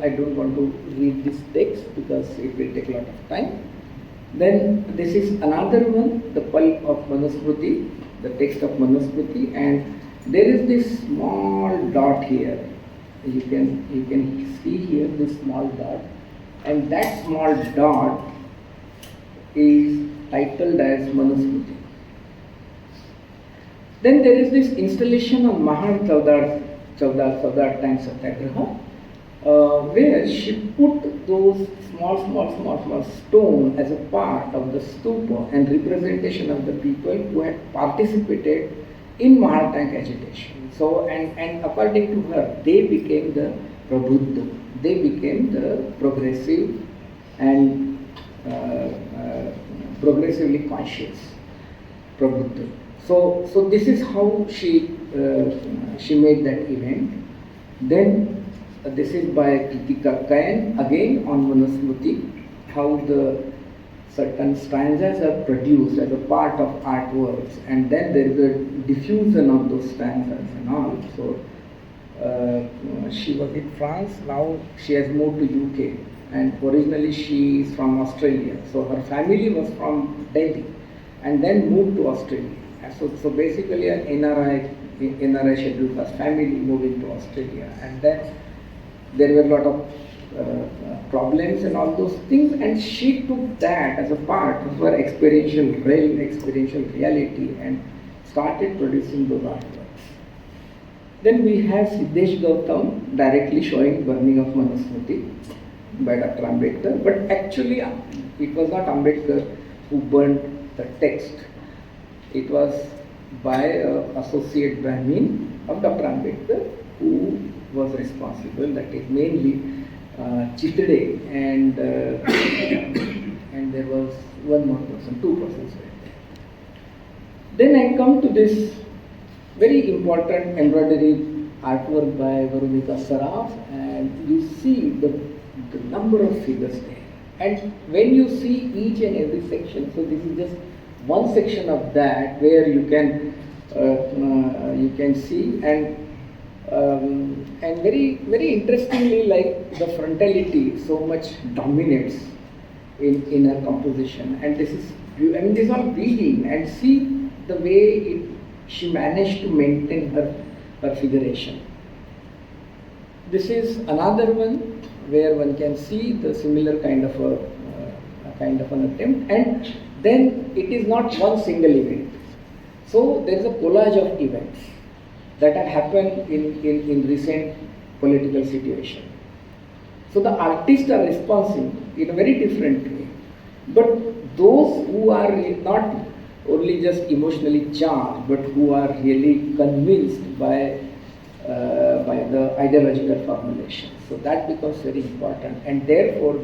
don't want to read this text because it will take a lot of time. Then this is another one, the pulp of Manusmriti, the text of Manusmriti, and there is this small dot here. You can see here this small dot, and that small dot is titled as Manusmriti. Then there is this installation of Mahan Chaudar Time Satyagraha, where she put those small stone as a part of the stupa and representation of the people who had participated in Mahatma agitation. So, and according to her, they became the Prabuddha, they became the progressive and progressively conscious Prabuddha. So this is how she made that event. Then this is by Kritika Kayan, again on Manusmriti, how the certain stanzas are produced as a part of artworks, and then there is a diffusion of those stanzas and all. So she was in France, now she has moved to UK, and originally she is from Australia. So her family was from Delhi and then moved to Australia. So basically an NRI scheduled caste family moved into Australia, and then there were a lot of problems and all those things, and she took that as a part of her experiential realm, experiential reality, and started producing those artworks. Then we have Siddesh Gautam directly showing burning of Manusmriti by Dr. Ambedkar, but actually it was not Ambedkar who burned the text. It was by an associate Brahmin of Dr. Ambedkar who was responsible, that is mainly Chitade, and there was one more person, two persons were there. Then I come to this very important embroidery artwork by Veronica Saraf, and you see the number of figures there. And when you see each and every section, so this is just one section of that where you can see, and very interestingly, like the frontality so much dominates in her composition, and this is all reading, and see the way she managed to maintain her figuration. This is another one where one can see the similar kind of an attempt, and then it is not one single event. So there is a collage of events that have happened in recent political situation. So the artists are responsive in a very different way. But those who are not only just emotionally charged, but who are really convinced by the ideological formulation. So that becomes very important, and therefore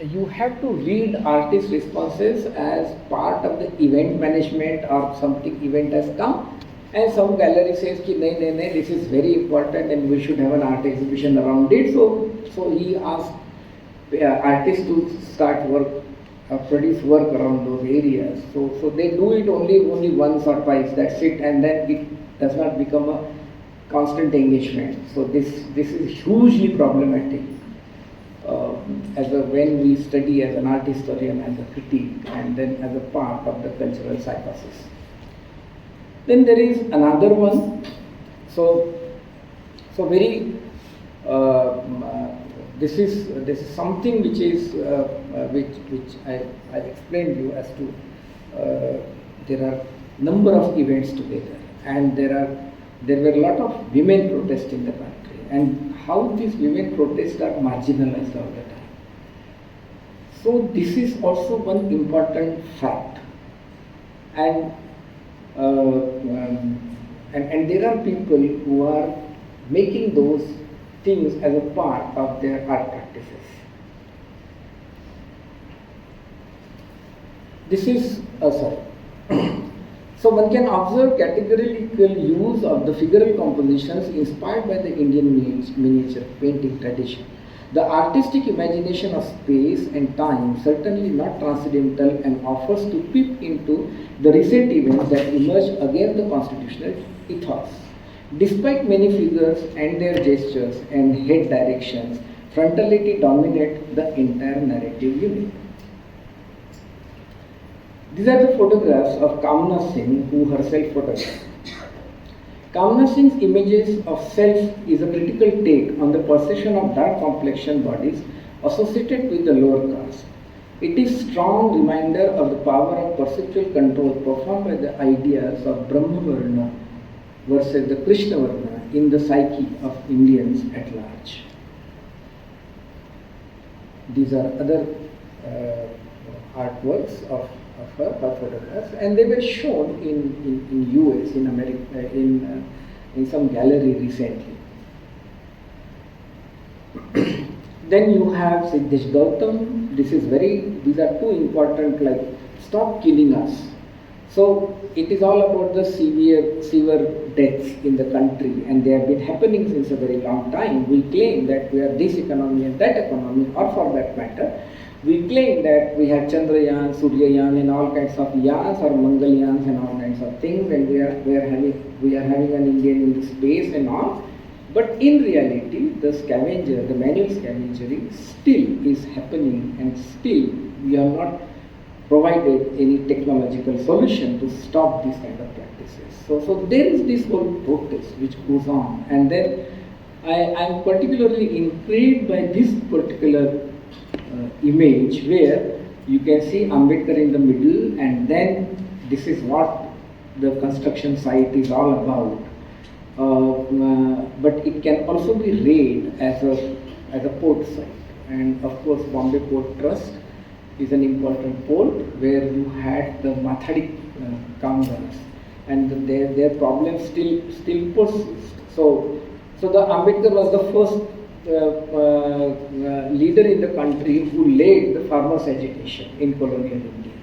you have to read artist responses as part of the event management, or something event has come and some gallery says ki nahi, this is very important and we should have an art exhibition around it. So he asked artists to start work, produce work around those areas. So they do it only once or twice, that's it, and then it does not become a constant engagement. So this is hugely problematic. When we study as an art historian, as a critique, and then as a part of the cultural psychosis. Then there is another one. So very this is something which is which I explained you as to there are number of events together, and there were a lot of women protests in the country, and how these women protests are marginalized all the time. So this is also one important fact, and there are people who are making those things as a part of their art practices. This is So one can observe categorical use of the figural compositions inspired by the Indian miniature painting tradition. The artistic imagination of space and time, certainly not transcendental, and offers to peep into the recent events that emerge against the constitutional ethos. Despite many figures and their gestures and head directions, frontality dominates the entire narrative unit. These are the photographs of Kamna Singh, who herself photographed. Kamna Singh's images of self is a critical take on the perception of dark complexion bodies associated with the lower caste. It is a strong reminder of the power of perceptual control performed by the ideas of Brahmavarna versus the Krishnavarna in the psyche of Indians at large. These are other artworks of her photographs, and they were shown in US, in America, in some gallery recently. Then you have Siddhesh Gautam. These are two important, like, stop killing us. So it is all about the severe deaths in the country, and they have been happening since a very long time. We claim that we are this economy and that economy, or for that matter, we claim that we have Chandrayaan, Suryayan, and all kinds of yans or Mangalyans and all kinds of things, and we are having an Indian in the space and all. But in reality, the manual scavengery still is happening, and still we are not provided any technological solution to stop these kind of practices. So there is this whole protest which goes on, and then I am particularly intrigued by this particular image where you can see Ambedkar in the middle, and then this is what the construction site is all about. But it can also be read as a port site, and of course Bombay Port Trust is an important port where you had the Mathadi Kangas, and their problems still persist. So the Ambedkar was the first leader in the country who led the farmers' agitation in colonial India.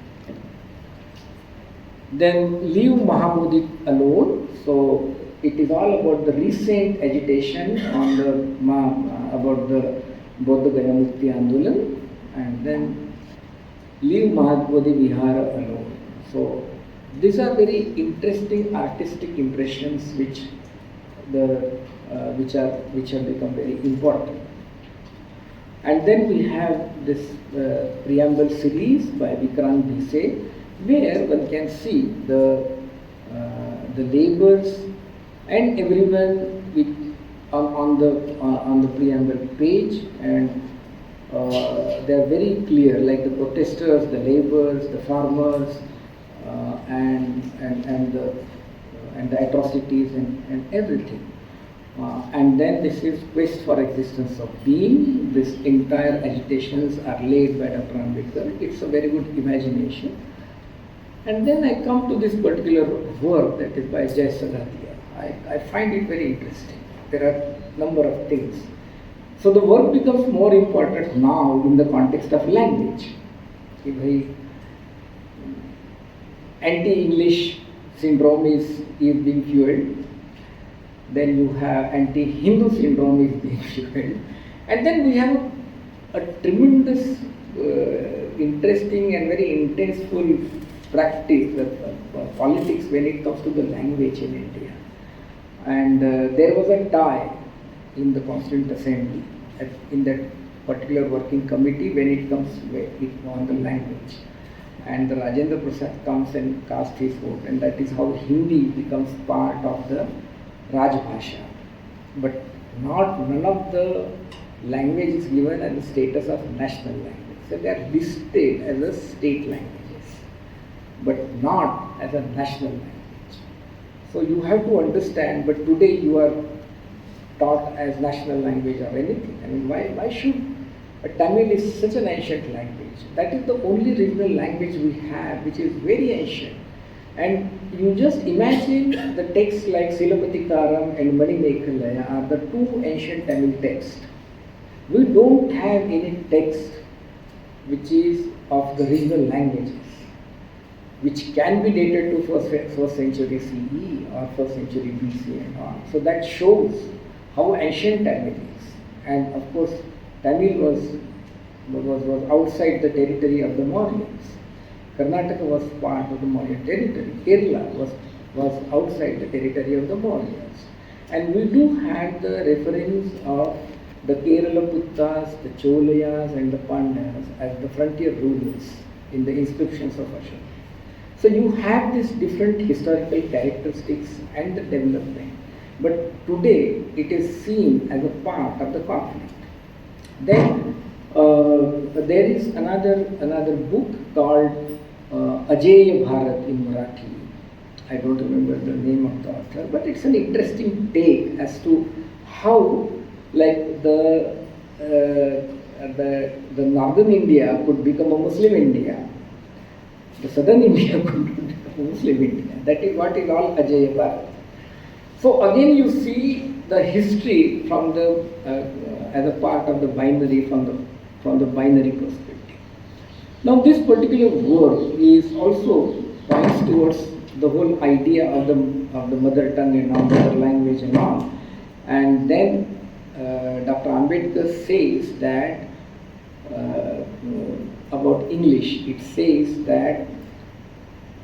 Then leave Mahamodi alone. So it is all about the recent agitation about the Bodh Gaya Mukti Andolan, and then leave Mahamodi Vihara alone. So these are very interesting artistic impressions which have become very important. And then we have this preamble series by Vikrant Bhise, where one can see the laborers and everyone on the preamble page, and they are very clear, like the protesters, the laborers, the farmers, and the atrocities and everything. And then this is quest for existence of being. This entire agitations are laid by Dr. Ambedkar. It's a very good imagination. And then I come to this particular work that is by Jai Sagadia. I find it very interesting. There are a number of things. So the work becomes more important now in the context of language. Anti-English syndrome is being fueled. Then you have anti-Hindu syndrome is being fueled. And then we have a tremendous, interesting and very intenseful practice, politics when it comes to the language in India. And there was a tie in the Constituent Assembly, in that particular working committee, when it comes on the language. And the Rajendra Prasad comes and casts his vote, and that is how Hindi becomes part of the Rajbhasha. But none of the language is given as the status of national language. So they are listed as a state languages, but not as a national language. So you have to understand, but today you are taught as national language or anything. I mean, why should Tamil is such an ancient language? That is the only regional language we have, which is very ancient. And you just imagine the texts like Silabatikaram and Manimekhalaya are the two ancient Tamil texts. We don't have any text which is of the regional languages, which can be dated to first century CE or first century BC and on. So that shows how ancient Tamil is. And of course, Tamil was outside the territory of the Mauryans. Karnataka was part of the Mauryan territory. Kerala was outside the territory of the Mauryans. And we do have the reference of the Kerala Puttas, the Cholayas and the Pandyas as the frontier rulers in the inscriptions of Ashoka. So you have these different historical characteristics and the development. But today it is seen as a part of the conflict. Then there is another book called Ajeya Bharat in Marathi. I don't remember the name of the author, but it's an interesting take as to how, like the northern India could become a Muslim India, the southern India could become a Muslim India. That is what is all Ajeya Bharat. So again, you see the history from the as a part of the binary from the binary perspective. Now, this particular work is also points towards the whole idea of the mother tongue and all, mother language and all. And then Dr. Ambedkar says that about English, it says that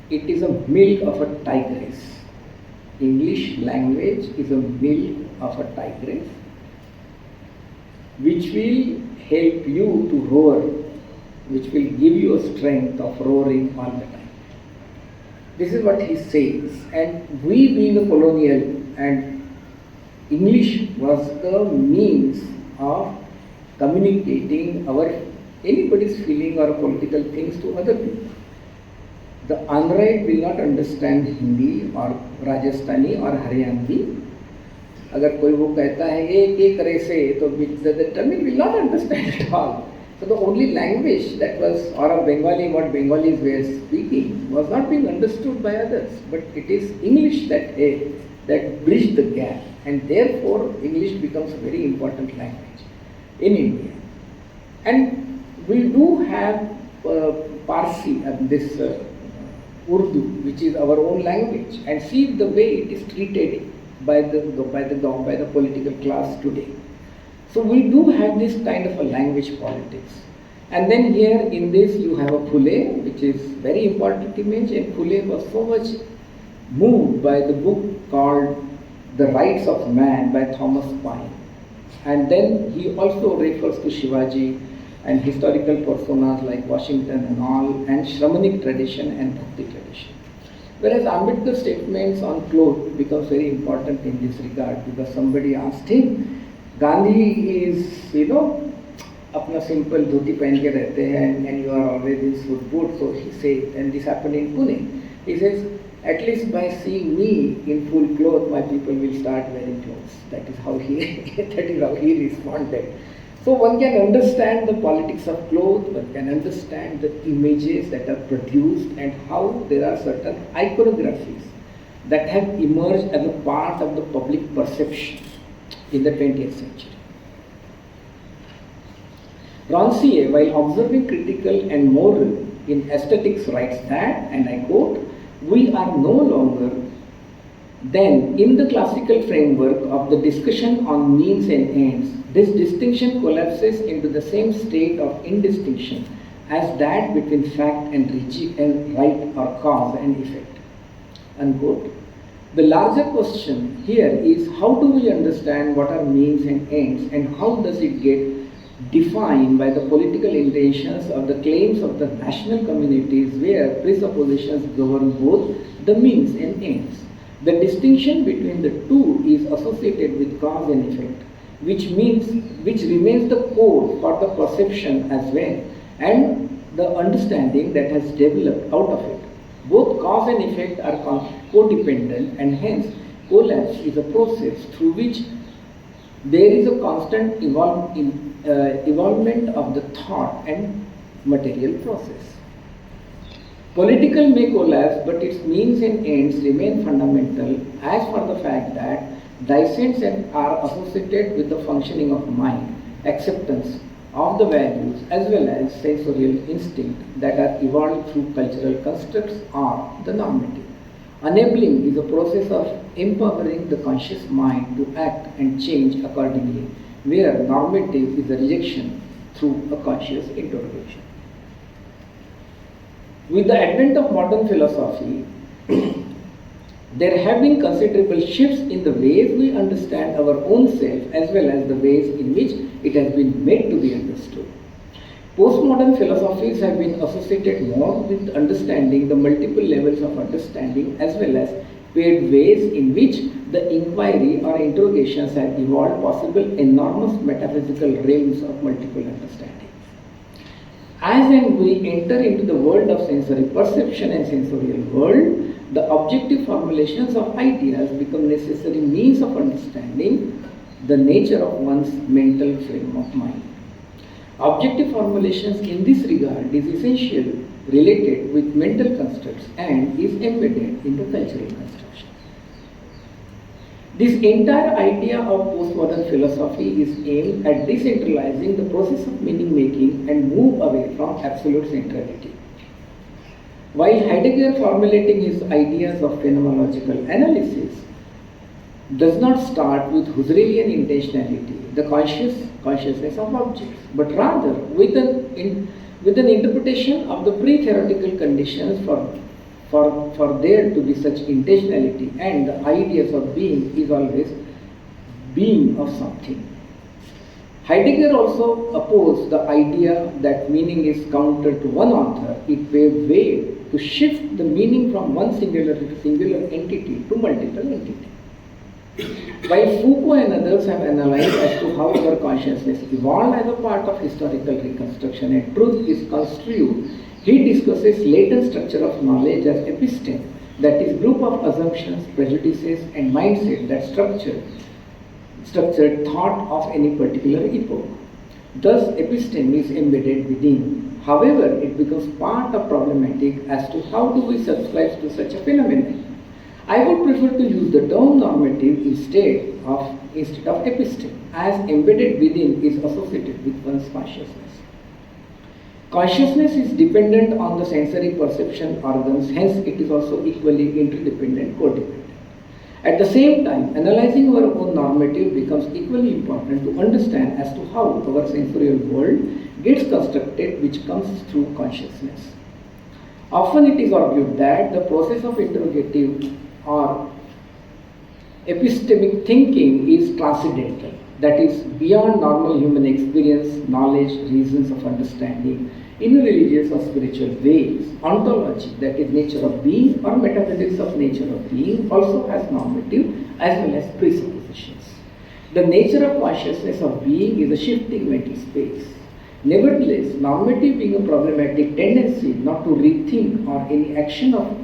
it is a milk of a tigress. English language is a milk of a tigress, which will help you to roar, which will give you a strength of roaring all the time. This is what he says. And we being a colonial, and English was the means of communicating anybody's feeling or political things to other people. The unright will not understand Hindi or Rajasthani or Haryanvi. अगर कोई वो कहता है एक करे से तो the Tamil will not understand at all. So the only language that was, or a Bengali, what Bengalis were speaking, was not being understood by others. But it is English that bridged the gap, and therefore English becomes a very important language in India. And we do have Parsi, this Urdu, which is our own language, and see the way it is treated by the political class today. So we do have this kind of a language politics. And then here in this you have a Phule, which is very important image, and Phule was so much moved by the book called The Rights of Man by Thomas Paine. And then he also refers to Shivaji and historical personas like Washington and all, and Shramanic tradition and Bhakti tradition. Whereas Ambedkar's statements on clothes becomes very important in this regard, because somebody asked him, Gandhi is, अपना simple धोती पहन के रहते हैं, and you are always in suit boot. So he said, and this happened in Pune. He says, at least by seeing me in full clothes, my people will start wearing clothes. That is how he responded. So one can understand the politics of clothes, one can understand the images that are produced, and how there are certain iconographies that have emerged as a part of the public perception in the 20th century. Rancière, while observing critical and moral in aesthetics, writes that, and I quote, "We are no longer then in the classical framework of the discussion on means and ends. This distinction collapses into the same state of indistinction as that between fact and right, or cause and effect." Unquote. The larger question here is, how do we understand what are means and ends, and how does it get defined by the political intentions of the claims of the national communities, where presuppositions govern both the means and ends. The distinction between the two is associated with cause and effect, which remains the core for the perception as well, and the understanding that has developed out of it. Both cause and effect are codependent, and hence collapse is a process through which there is a constant evolvement of the thought and material process. Political may collapse, but its means and ends remain fundamental, as for the fact that dissents are associated with the functioning of mind, acceptance of the values, as well as sensorial instinct that are evolved through cultural constructs or the normative. Enabling is a process of empowering the conscious mind to act and change accordingly, where normative is a rejection through a conscious interrogation. With the advent of modern philosophy, there have been considerable shifts in the ways we understand our own self as well as the ways in which it has been made to be understood. Postmodern philosophies have been associated more with understanding the multiple levels of understanding as well as paved ways in which the inquiry or interrogations have evolved possible enormous metaphysical realms of multiple understandings. As and we enter into the world of sensory perception and sensorial world, the objective formulations of ideas become necessary means of understanding the nature of one's mental frame of mind. Objective formulations in this regard is essentially related with mental constructs and is embedded in the cultural construction. This entire idea of postmodern philosophy is aimed at decentralizing the process of meaning making and move away from absolute centrality. While Heidegger, formulating his ideas of phenomenological analysis, does not start with Husserlian intentionality, the consciousness of objects, but rather with an interpretation of the pre-theoretical conditions for there to be such intentionality, and the ideas of being is always being of something. Heidegger also opposed the idea that meaning is counter to one author. It paved way to shift the meaning from one singular entity to multiple entities. While Foucault and others have analyzed as to how our consciousness evolved as a part of historical reconstruction and truth is construed, he discusses latent structure of knowledge as episteme, that is, group of assumptions, prejudices, and mindset that structured thought of any particular epoch. Thus, episteme is embedded within. However, it becomes part of problematic as to how do we subscribe to such a phenomenon. I would prefer to use the term normative instead of episteme, as embedded within is associated with one's consciousness. Consciousness is dependent on the sensory perception organs, hence it is also equally interdependent, codependent. At the same time, analyzing our own normative becomes equally important to understand as to how our sensorial world gets constructed, which comes through consciousness. Often it is argued that the process of interrogative or epistemic thinking is transcendental, that is, beyond normal human experience, knowledge, reasons of understanding, in religious or spiritual ways. Ontology, that is, nature of being, or metaphysics of nature of being, also has normative as well as presuppositions. The nature of consciousness of being is a shifting mental space. Nevertheless, normative being a problematic tendency not to rethink or any action of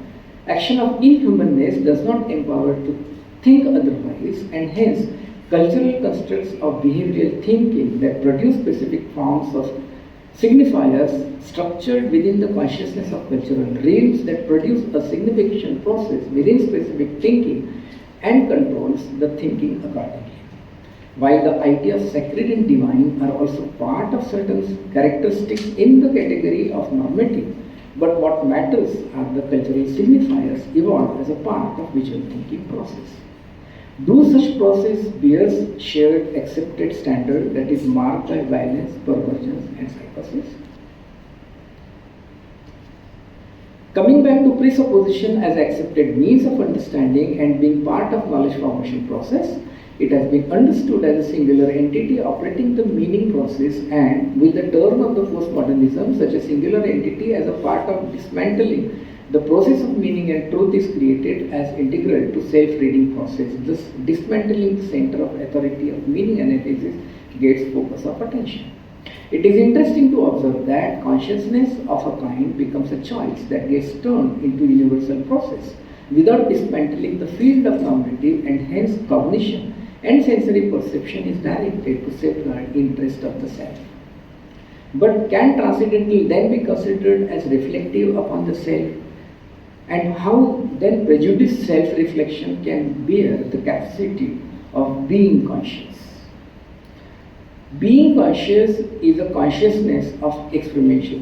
inhumanness does not empower to think otherwise, and hence cultural constructs of behavioral thinking that produce specific forms of signifiers structured within the consciousness of cultural realms that produce a signification process within specific thinking and controls the thinking accordingly. While the ideas sacred and divine are also part of certain characteristics in the category of normative, but what matters are the cultural signifiers evolved as a part of visual thinking process. Do such process bears shared accepted standard that is marked by violence, perversions, and psychosis? Coming back to presupposition as accepted means of understanding and being part of knowledge formation process, it has been understood as a singular entity operating the meaning process, and with the turn of the postmodernism, such a singular entity as a part of dismantling the process of meaning and truth is created as integral to self-reading process. Thus, dismantling the center of authority of meaning analysis gets focus of attention. It is interesting to observe that consciousness of a kind becomes a choice that gets turned into universal process without dismantling the field of normative, and hence cognition and sensory perception is directed to safeguard interest of the self. But can transcendental then be considered as reflective upon the self? And how then prejudiced self-reflection can bear the capacity of being conscious? Being conscious is a consciousness of experiential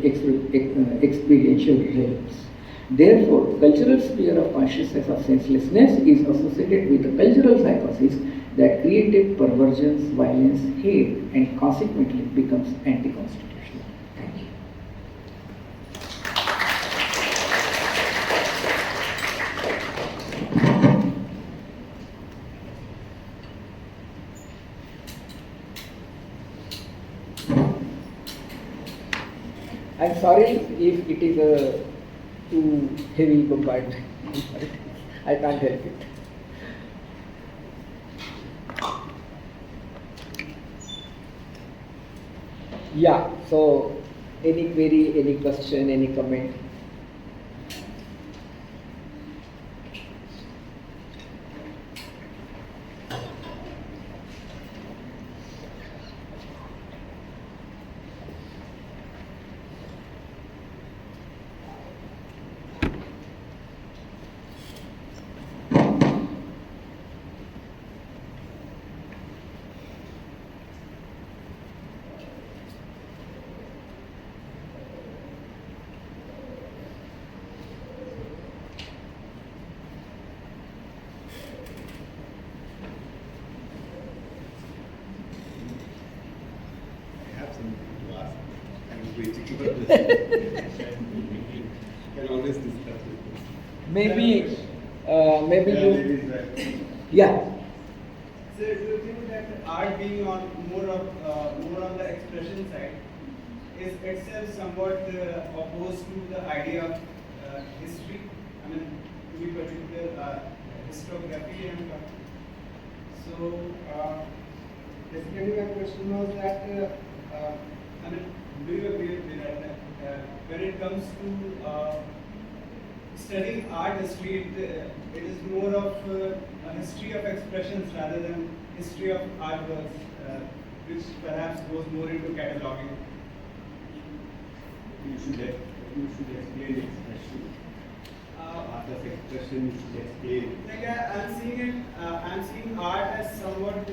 realms. Therefore, cultural sphere of consciousness of senselessness is associated with a cultural psychosis that created perversions, violence, hate, and consequently becomes anti-constitutional. Thank you. I'm sorry if it is a too heavy bombardment. I can't help it. Yeah, so any query, any question, any comment? Can always discuss with this. Maybe you. Yeah. So do you think that art being on more on the expression side is itself somewhat opposed to the idea of history? I mean, to be particular, historiography and so basically my question was that I mean, do you agree with me that when it comes to studying art history, it is more of a history of expressions rather than history of artworks, which perhaps goes more into cataloging. You should explain expression. Art of expression, you should explain. Like I'm seeing art as somewhat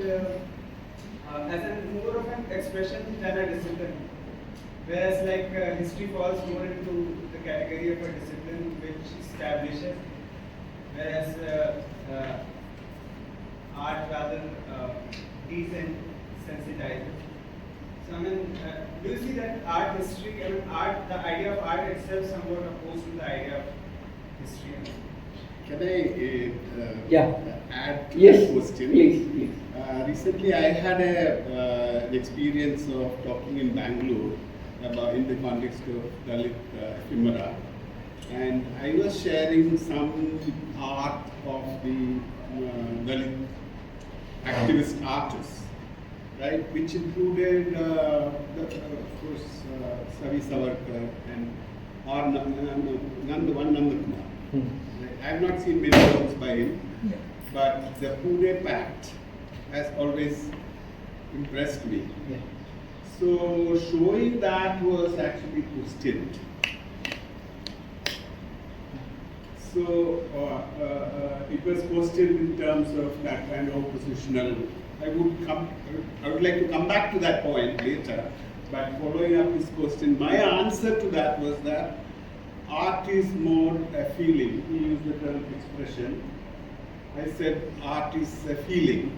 more of an expression than a discipline. Whereas like history falls more into the category of a discipline which establishes, whereas art rather desensitizes. So I mean, do you see that art history, I mean the idea of art itself somewhat opposed to the idea of history? Can I add to Yes, the question? please. Recently, I had an experience of talking in Bangalore about in the context of Dalit ephemera, and I was sharing some art of the Dalit activist artists, right, which included, of course, Savi Savarkar and Nanda Kumar. I have not seen many works by him, but the Pune Pact has always impressed me. Yeah. So showing that was actually questioned. So it was questioned in terms of that kind of oppositional. I would like to come back to that point later, but following up this question, my answer to that was that art is more a feeling. He used the term expression. I said art is a feeling.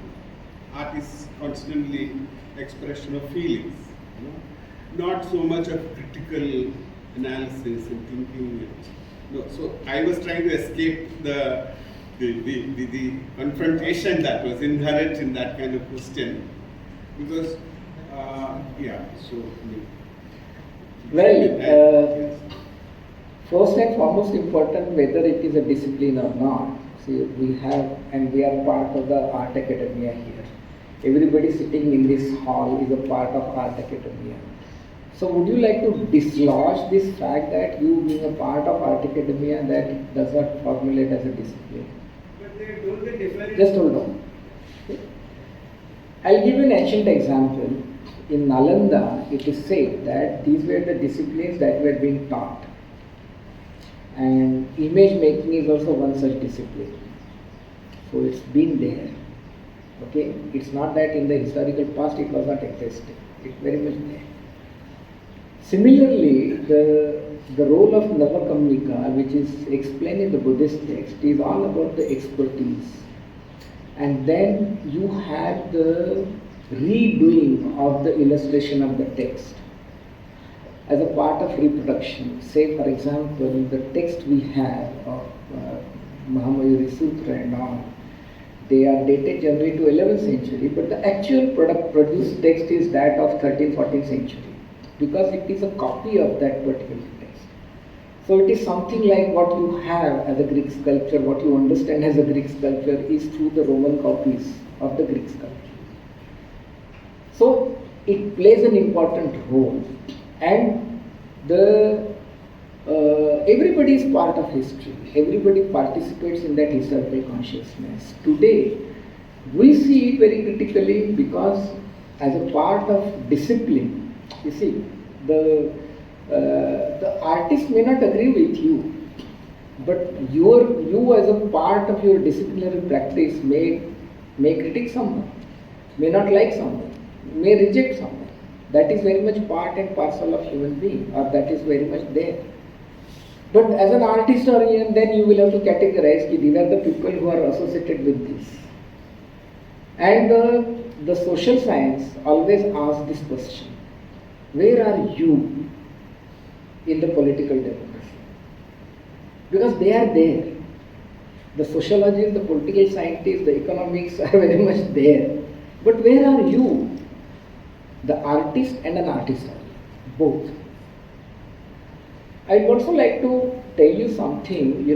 Art is constantly expression of feelings. Not so much of critical analysis and thinking it. No, so I was trying to escape the confrontation that was inherent in that kind of question, because Well, first and foremost important whether it is a discipline or not. See, we are part of the art academia here. Everybody sitting in this hall is a part of art academia. So would you like to dislodge this fact that you being a part of art academia that does not formulate as a discipline? But don't they differ? Just hold on. Okay. I'll give you an ancient example. In Nalanda, it is said that these were the disciplines that were being taught. And image making is also one such discipline. So it's been there. Okay, it's not that in the historical past it was not existing. It's very much there. Similarly, the role of Navakamika, which is explained in the Buddhist text, is all about the expertise. And then you have the redoing of the illustration of the text as a part of reproduction. Say, for example, the text we have of Mahamayuri Sutra and all, they are dated generally to 11th century, but the actual produced text is that of 13th, 14th century, because it is a copy of that particular text. So it is something like what you have as a Greek sculpture, what you understand as a Greek sculpture is through the Roman copies of the Greek sculpture. So it plays an important role, and everybody is part of history. Everybody participates in that historical consciousness. Today, we see it very critically because as a part of discipline, you see, the artist may not agree with you, but you as a part of your disciplinary practice may critique someone, may not like someone, may reject someone. That is very much part and parcel of human being, or that is very much there. But as an art historian, then you will have to categorize that these are the people who are associated with this. And the social science always asks this question: where are you in the political democracy? Because they are there. The sociologists, the political scientists, the economics are very much there. But where are you? The artist and an artist are both. I'd also like to tell you something, the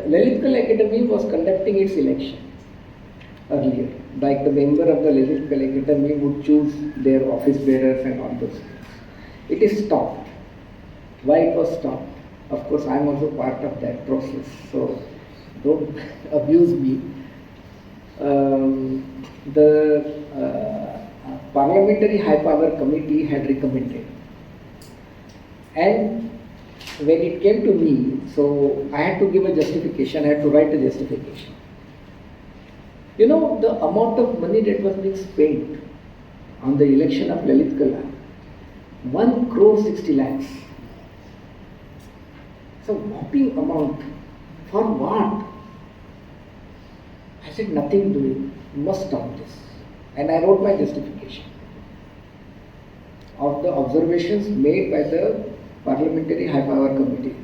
Lalitkala Academy was conducting its election earlier. Like the member of the Lalitkala Academy would choose their office bearers and all those things. It is stopped. Why it was stopped? Of course, I am also part of that process, so don't abuse me. The Parliamentary High Power Committee had recommended. And when it came to me, so I had to give a justification, I had to write a justification. The amount of money that was being spent on the election of Lalit Kala, 1 crore 60 lakhs. It's a whopping amount. For what? I said, nothing doing. You must stop this. And I wrote my justification of the observations made by the Parliamentary High Power Committee.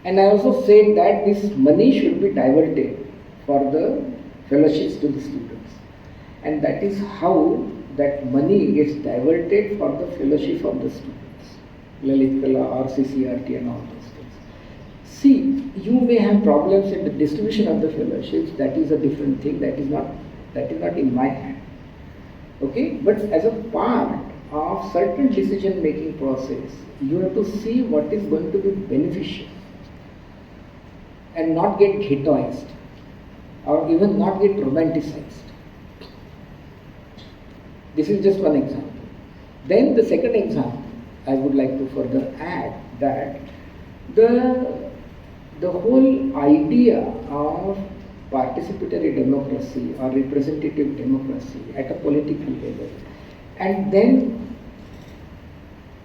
And I also said that this money should be diverted for the fellowships to the students. And that is how that money gets diverted for the fellowship of the students. Lalit Kala or CCRT and all those things. See, you may have problems in the distribution of the fellowships, that is a different thing, that is not in my hand. Okay? But as a part of certain decision making process, you have to see what is going to be beneficial and not get ghettoized or even not get romanticized. This is just one example. Then the second example, I would like to further add that the whole idea of participatory democracy or representative democracy at a political level, and then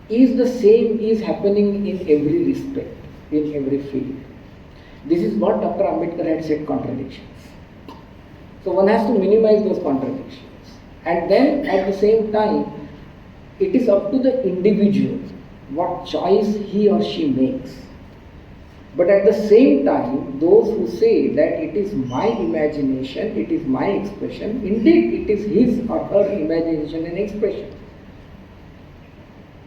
is happening in every respect, in every field. This is what Dr. Ambedkar had said, contradictions. So one has to minimize those contradictions. And then at the same time, it is up to the individual what choice he or she makes. But at the same time, those who say that it is my imagination, it is my expression, indeed it is his or her imagination and expression.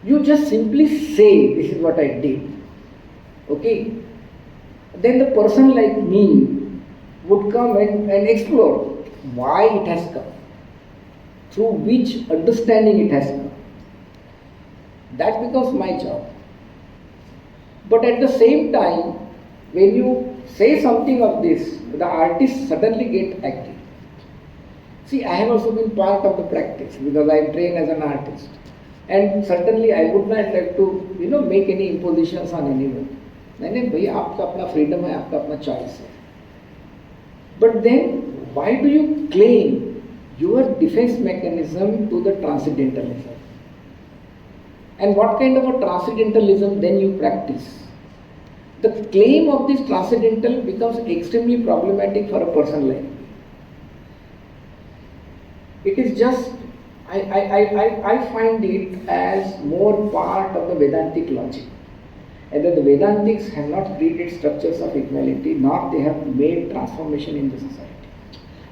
You just simply say, this is what I did. Okay? Then the person like me would come and explore why it has come, through which understanding it has come. That becomes my job. But at the same time, when you say something of this, the artists suddenly get active. See, I have also been part of the practice because I am trained as an artist. And certainly I would not like to, make any impositions on anyone. नहीं भैया आपका अपना freedom है, आपका अपना choice है. But then, why do you claim your defense mechanism to the transcendentalism? And what kind of a transcendentalism then you practice? The claim of this transcendental becomes extremely problematic for a person like me. It is just, I find it as more part of the Vedantic logic. Either the Vedantics have not created structures of equality, nor they have made transformation in the society.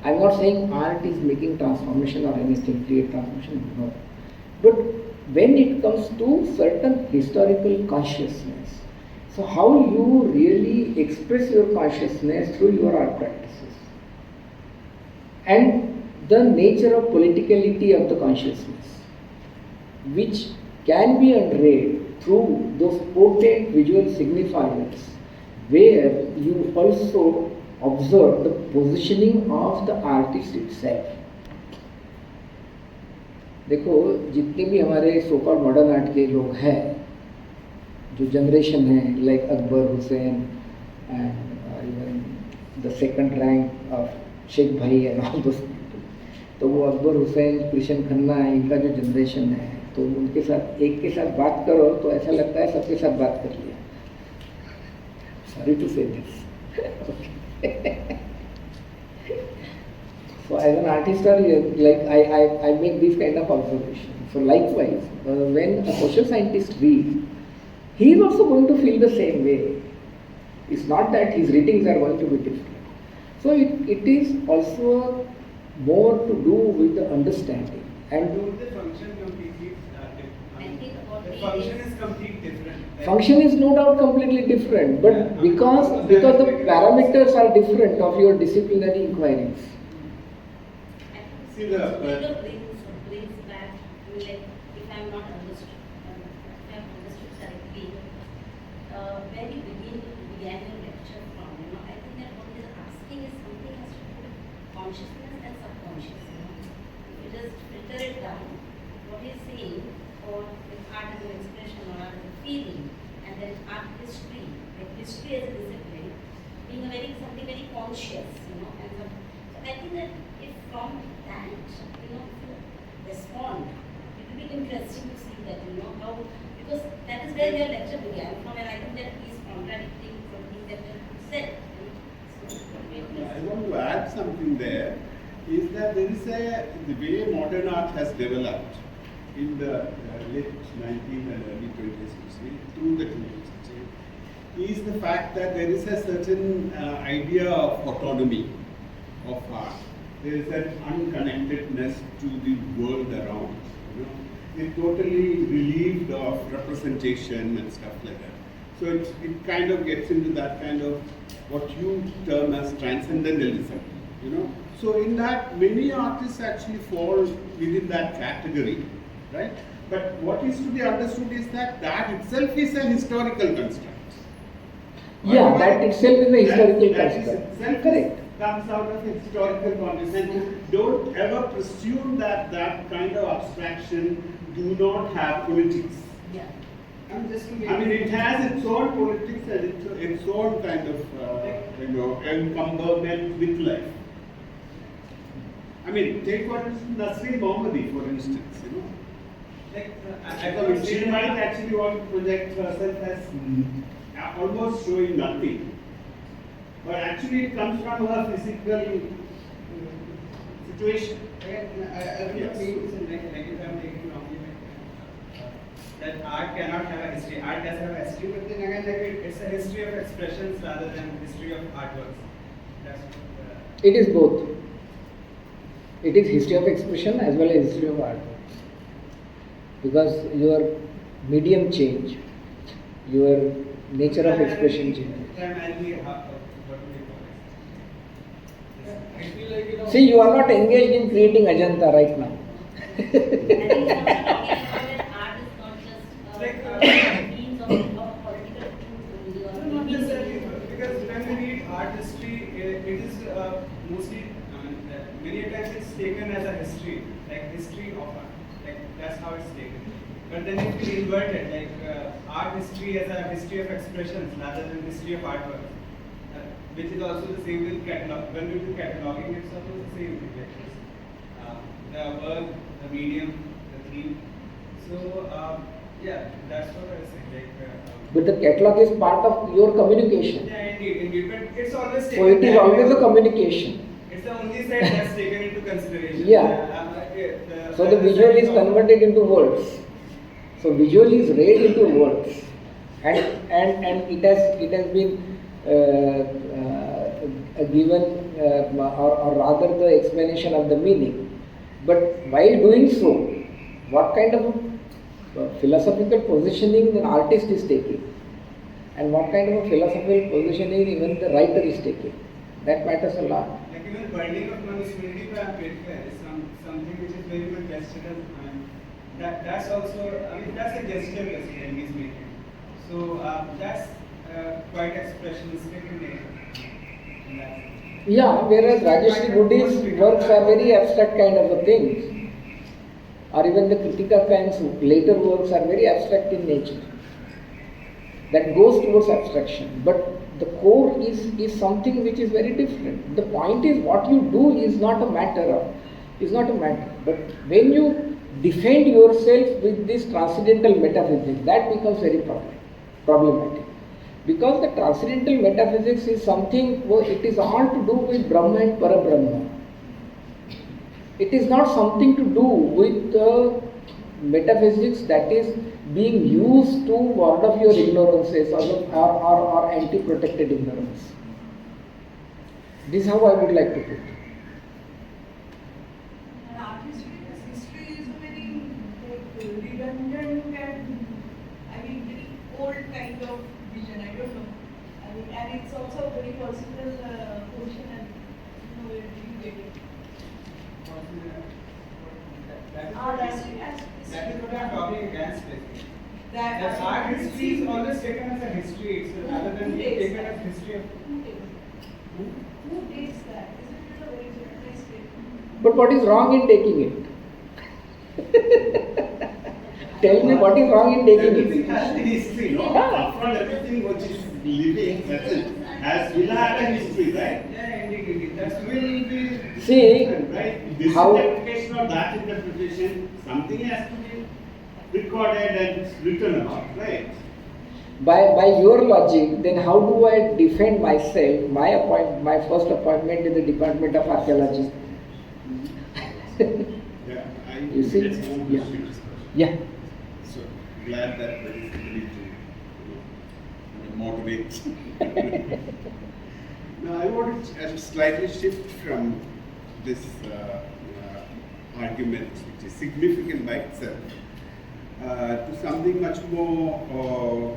I am not saying art is making transformation or anything, create transformation, no. But when it comes to certain historical consciousness, so how you really express your consciousness through your art practices, and the nature of politicality of the consciousness, which can be unread through those potent visual signifiers, where you also observe the positioning of the artist itself. देखो जितने भी हमारे so called modern art के लोग हैं, जो generation है, like Akbar Hussain and even the second rank of Sheikh bhai and all those, तो वो अकबर हुसैन, कृष्ण खन्ना, इनका जो जनरेशन है, तो उनके साथ एक के साथ बात करो तो ऐसा लगता है सबके साथ बात कर लिया. सॉरी टू से this. So as an artist, like I make these kind of observations. So likewise, when a social scientist reads, he is also going to feel the same way. It's not that his readings are going to be different. So it is also more to do with the understanding. And the function completely different. The function is completely different. Function is no doubt completely different, but because the parameters are different of your disciplinary inquiries. See the brings back, like, if I'm not understood, if I'm understood correctly, where you began your lecture from, I think that what is asking is something has to do with consciousness and subconscious, If you just filter it down, what he's saying, or if art is an expression or art is a feeling, and then art history, like history as a discipline, being something very conscious, and so I think that if from that, if you respond, it will be interesting to see that, how, because that is where your lecture began from, and I think that is contradicting something that you said. I want to add something there, is that there is the way modern art has developed in the late 19th and early 20th century, through the 20th century, is the fact that there is a certain idea of autonomy of art. There is that unconnectedness to the world around. It's totally relieved of representation and stuff like that. So it kind of gets into that kind of what you term as transcendentalism. So in that, many artists actually fall within that category, right? But what is to be understood is that itself is a historical construct. Yeah, that itself is a historical construct. Correct. Comes out of historical context, and don't ever presume that kind of abstraction do not have politics. Yeah. It has its own politics and its own kind of encumberment with life. Take for instance Nasreen Mohammadi, for instance. She might actually want to project herself as almost showing nothing. But actually it comes from her physical situation. I will not mean to say, like if I am taking wrongly, that art cannot have a history. Art does have a history, but then again, it's a history of expressions rather than history of artworks. It is both. It is history of expression as well as history of artworks. Because your medium change, your nature of expression changes. See, you are not engaged in creating Ajanta right now. I think it's also talking about that art is not just a means of political truth only. Not necessarily, because when we read art history, it is mostly, many times it's taken as a history, like history of art. That's how it's taken. But then if we invert it, art history as a history of expressions rather than history of artwork, which is also the same with catalog. When we do cataloging, it's also the same thing. The work, the medium, the theme. So Yeah, that's what I said. But the catalog is part of your communication. Yeah, indeed. But it's always taken. So it is always a communication. It's the only side that's taken into consideration. Yeah. So the visual is converted into words. So visual is read into words, and it has been given or rather the explanation of the meaning. But while doing so, what kind of philosophical positioning the artist is taking, and what kind of a philosophical positioning even the writer is taking, that matters a lot. Like even burning of Manusmriti by Ambedkar is something which is very much gestural, and that's also, I mean, that's a gesture basically he's making. So that's quite expressionistic in nature. Yeah, whereas Rajeshri Buddhi's works are very abstract kind of a things, or even the Kritika Khan's later works are very abstract in nature. That goes towards abstraction, but the core is something which is very different. The point is what you do is not a matter. But when you defend yourself with this transcendental metaphysics, that becomes very problematic. Because the transcendental metaphysics is something, it is all to do with Brahma and Parabrahma. It is not something to do with the metaphysics that is being used to ward off your ignorances or anti-protected ignorance. This is how I would like to put it. And artistry, history is a very redundant and very old kind of vision. I don't know. And it's also a very personal portion, and where do you get it? That is what I'm talking against. That art history is always taken as a history itself, rather than being taken as history of. Who takes that? Isn't it a very generalized statement? But what is wrong in taking it? Tell me what is wrong in taking Everything it. has a history, no? Upfront, everything which is living will have a history, right? Yeah, indeed. That's really See, right? This how- interpretation or that interpretation, something has to be recorded and written about, right? by your logic, then how do I defend myself, my first appointment in the Department of Archaeology? Yeah, You see? It's more Yeah. questions. Yeah. So glad that there is ability to moderate. Now I want to slightly shift from this argument, which is significant by itself, to something much more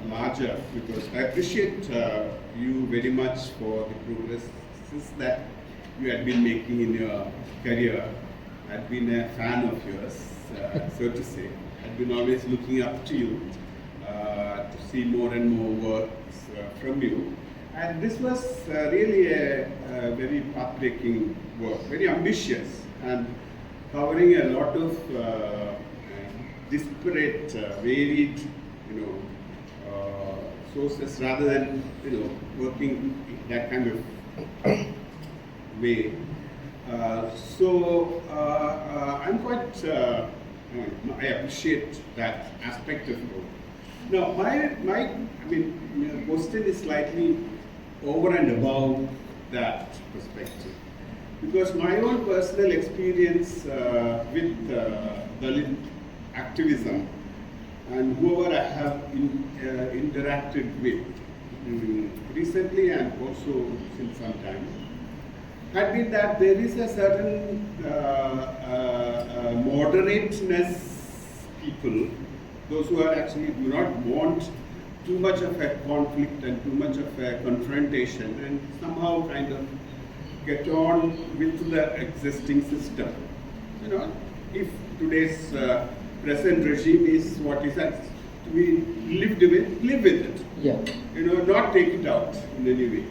larger, because I appreciate you very much for the progresses that you had been making in your career. I've been a fan of yours, so to say. I've been always looking up to you to see more and more works from you. And this was really a very path-breaking work, very ambitious, and covering a lot of disparate, varied, sources, rather than working in that kind of way. So I'm quite. I appreciate that aspect of it. Now, my question is slightly over and above that perspective, because my own personal experience with Dalit activism and whoever I have interacted with recently and also since some time had been that there is a certain moderateness people, those who are actually do not want too much of a conflict and too much of a confrontation, and somehow kind of get on with the existing system. If today's present regime is what is that to be lived with, live with it. Yeah. Not take it out in any way.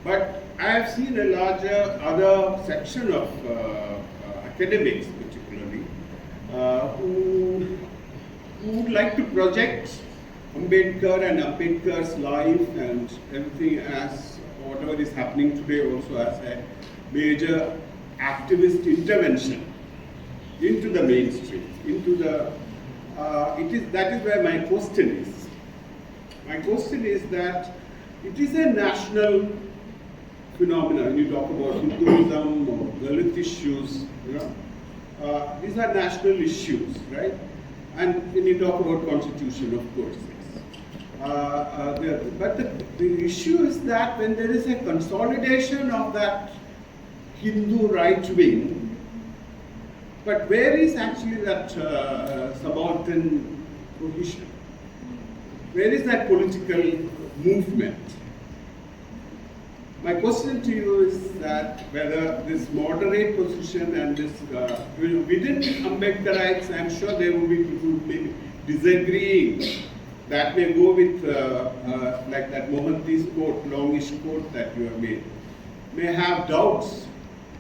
But I have seen a larger other section of academics, particularly, who would like to project Ambedkar and Ambedkar's life and everything as whatever is happening today also as a major activist intervention into the mainstream, into the that is where my question is. My question is that it is a national phenomenon. When you talk about Hinduism or Dalit issues, these are national issues, right? And when you talk about constitution, of course. But the issue is that when there is a consolidation of that Hindu right wing, but where is actually that subaltern cohesion? Where is that political movement? My question to you is that whether this moderate position and this, within Ambedkarites, I'm sure there will be people who may be disagreeing. That may go with, like that Mohanty's quote, longish quote that you have made, may have doubts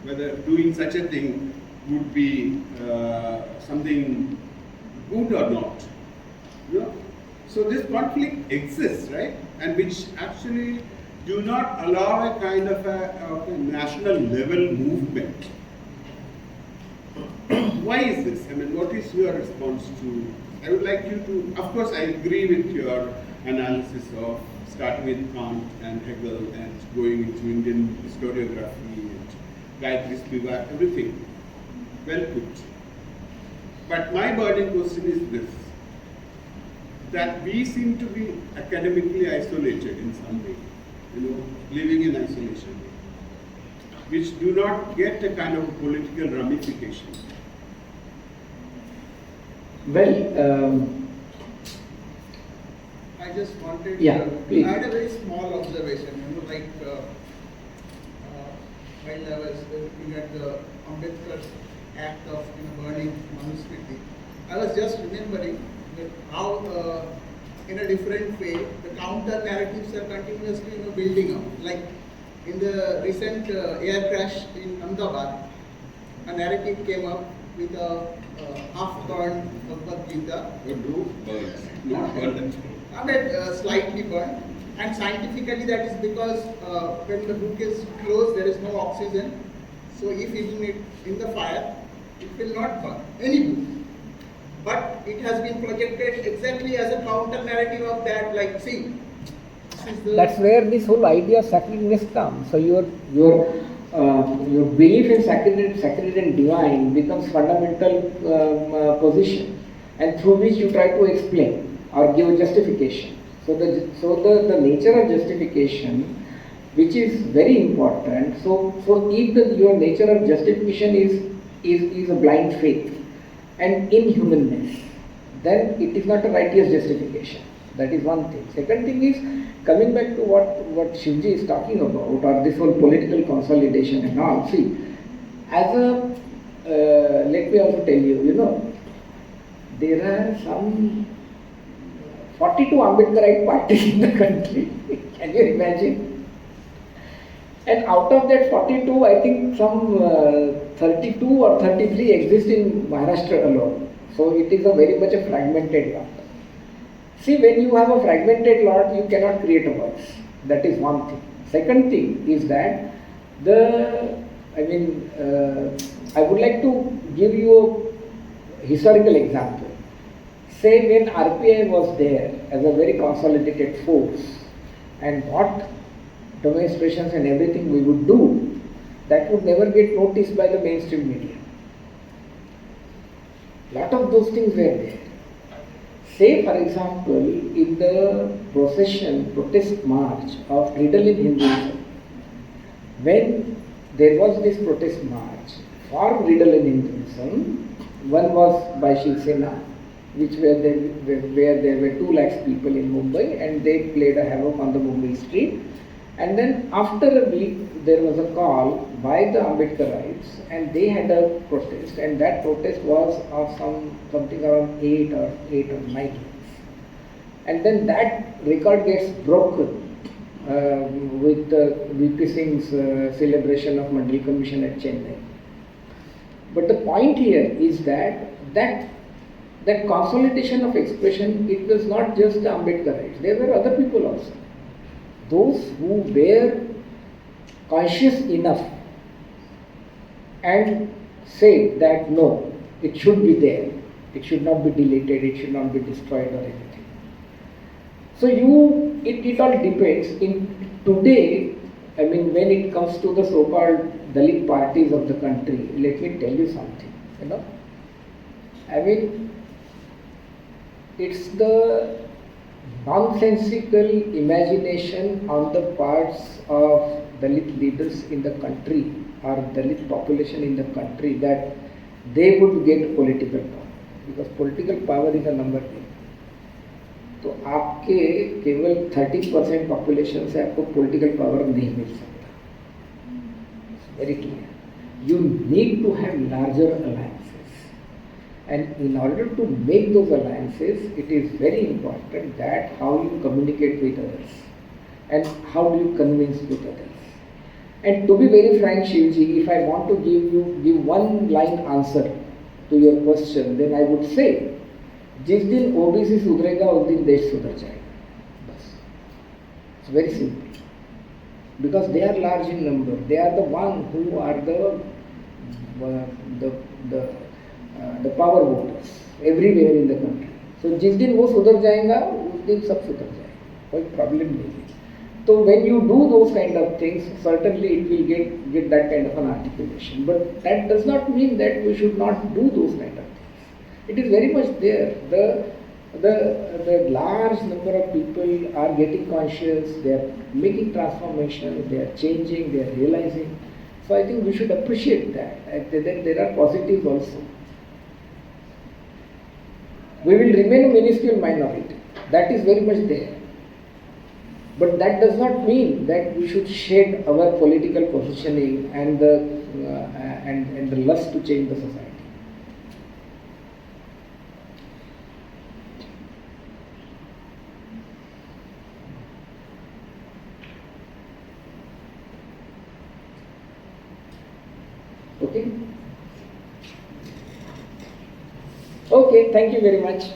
whether doing such a thing would be something good or not. So this conflict exists, right? And which actually do not allow a kind of a national level movement. Why is this? I mean, what is your response to? I would like you to, of course, I agree with your analysis of starting with Kant and Hegel and going into Indian historiography and Gayatri Spivak, everything. Well put. But my burning question is this, that we seem to be academically isolated in some way, living in isolation, which do not get a kind of political ramification. Well, I just wanted please. I had a very small observation, while I was looking at the Ambedkar's act of burning Manusmriti, I was just remembering that how in a different way the counter narratives are continuously building up. Like in the recent air crash in Ahmedabad, a narrative came up with a half-burned Bhagavad Gita. Not burned. I mean, slightly burned. And scientifically that is because when the book is closed, there is no oxygen. So if it in the fire, it will not burn any book. But it has been projected exactly as a counter narrative of that, like, see, that's where this whole idea of sacredness comes. So your belief in sacred and divine becomes fundamental position, and through which you try to explain or give justification. So the nature of justification, which is very important. So if your nature of justification is a blind faith and inhumanness, then it is not a righteous justification. That is one thing. Second thing is, coming back to what Shivji is talking about, or this whole political consolidation and all. See, let me also tell you, there are some 42 Ambedkarite parties in the country. Can you imagine? And out of that 42, I think some 32 or 33 exist in Maharashtra alone. So it is a very much a fragmented lot. See, when you have a fragmented lot, you cannot create a voice. That is one thing. Second thing is that I would like to give you a historical example. Say when RPI was there as a very consolidated force, and what demonstrations and everything we would do, that would never get noticed by the mainstream media. Lot of those things were there. Say, for example, in the protest march of Riddle in Hinduism, when there was this protest march for Riddle in Hinduism, one was by Shiv Sena, where there were 2 lakhs people in Mumbai, and they played a havoc on the Mumbai street. And then after a week, there was a call by the Ambedkarites, and they had a protest, and that protest was of something around 8 or 9 lakhs. And then that record gets broken with VP Singh's celebration of Mandal Commission at Chennai. But the point here is that consolidation of expression, it was not just the Ambedkarites, there were other people also. Those who were conscious enough and said that no, it should be there, It should not be deleted, it should not be destroyed or anything. So it all depends. In today, I mean, when it comes to the so-called Dalit parties of the country, let me tell you something, you know. I mean, it's the nonsensical imagination on the parts of Dalit leaders in the country or Dalit population in the country that they would get political power. Because political power is a number game. तो आपके केवल 30% population से आपको political power नहीं मिल सकता. Very clear. You need to have larger alliances, and in order to make those alliances it is very important that how you communicate with others and how do you convince with others. And to be very frank Shivji, if I want to give one line answer to your question, then I would say, जिस दिन OBC सुधरेगा उस दिन देश सुधर जाएगा. बस. It's very simple. Because they are large in number. They are the one who are the power voters everywhere in the country. So जिस दिन वो सुधर जाएगा उस दिन सब सुधर जाएगा. कोई प्रॉब्लम नहीं है. So when you do those kind of things, certainly it will get that kind of an articulation. But that does not mean that we should not do those kind of things. It is very much there. The large number of people are getting conscious. They are making transformation. They are changing. They are realizing. So I think we should appreciate that. And then there are positives also. We will remain a minuscule minority. That is very much there. But that does not mean that we should shed our political positioning and the lust to change the society. Okay? Okay, thank you very much.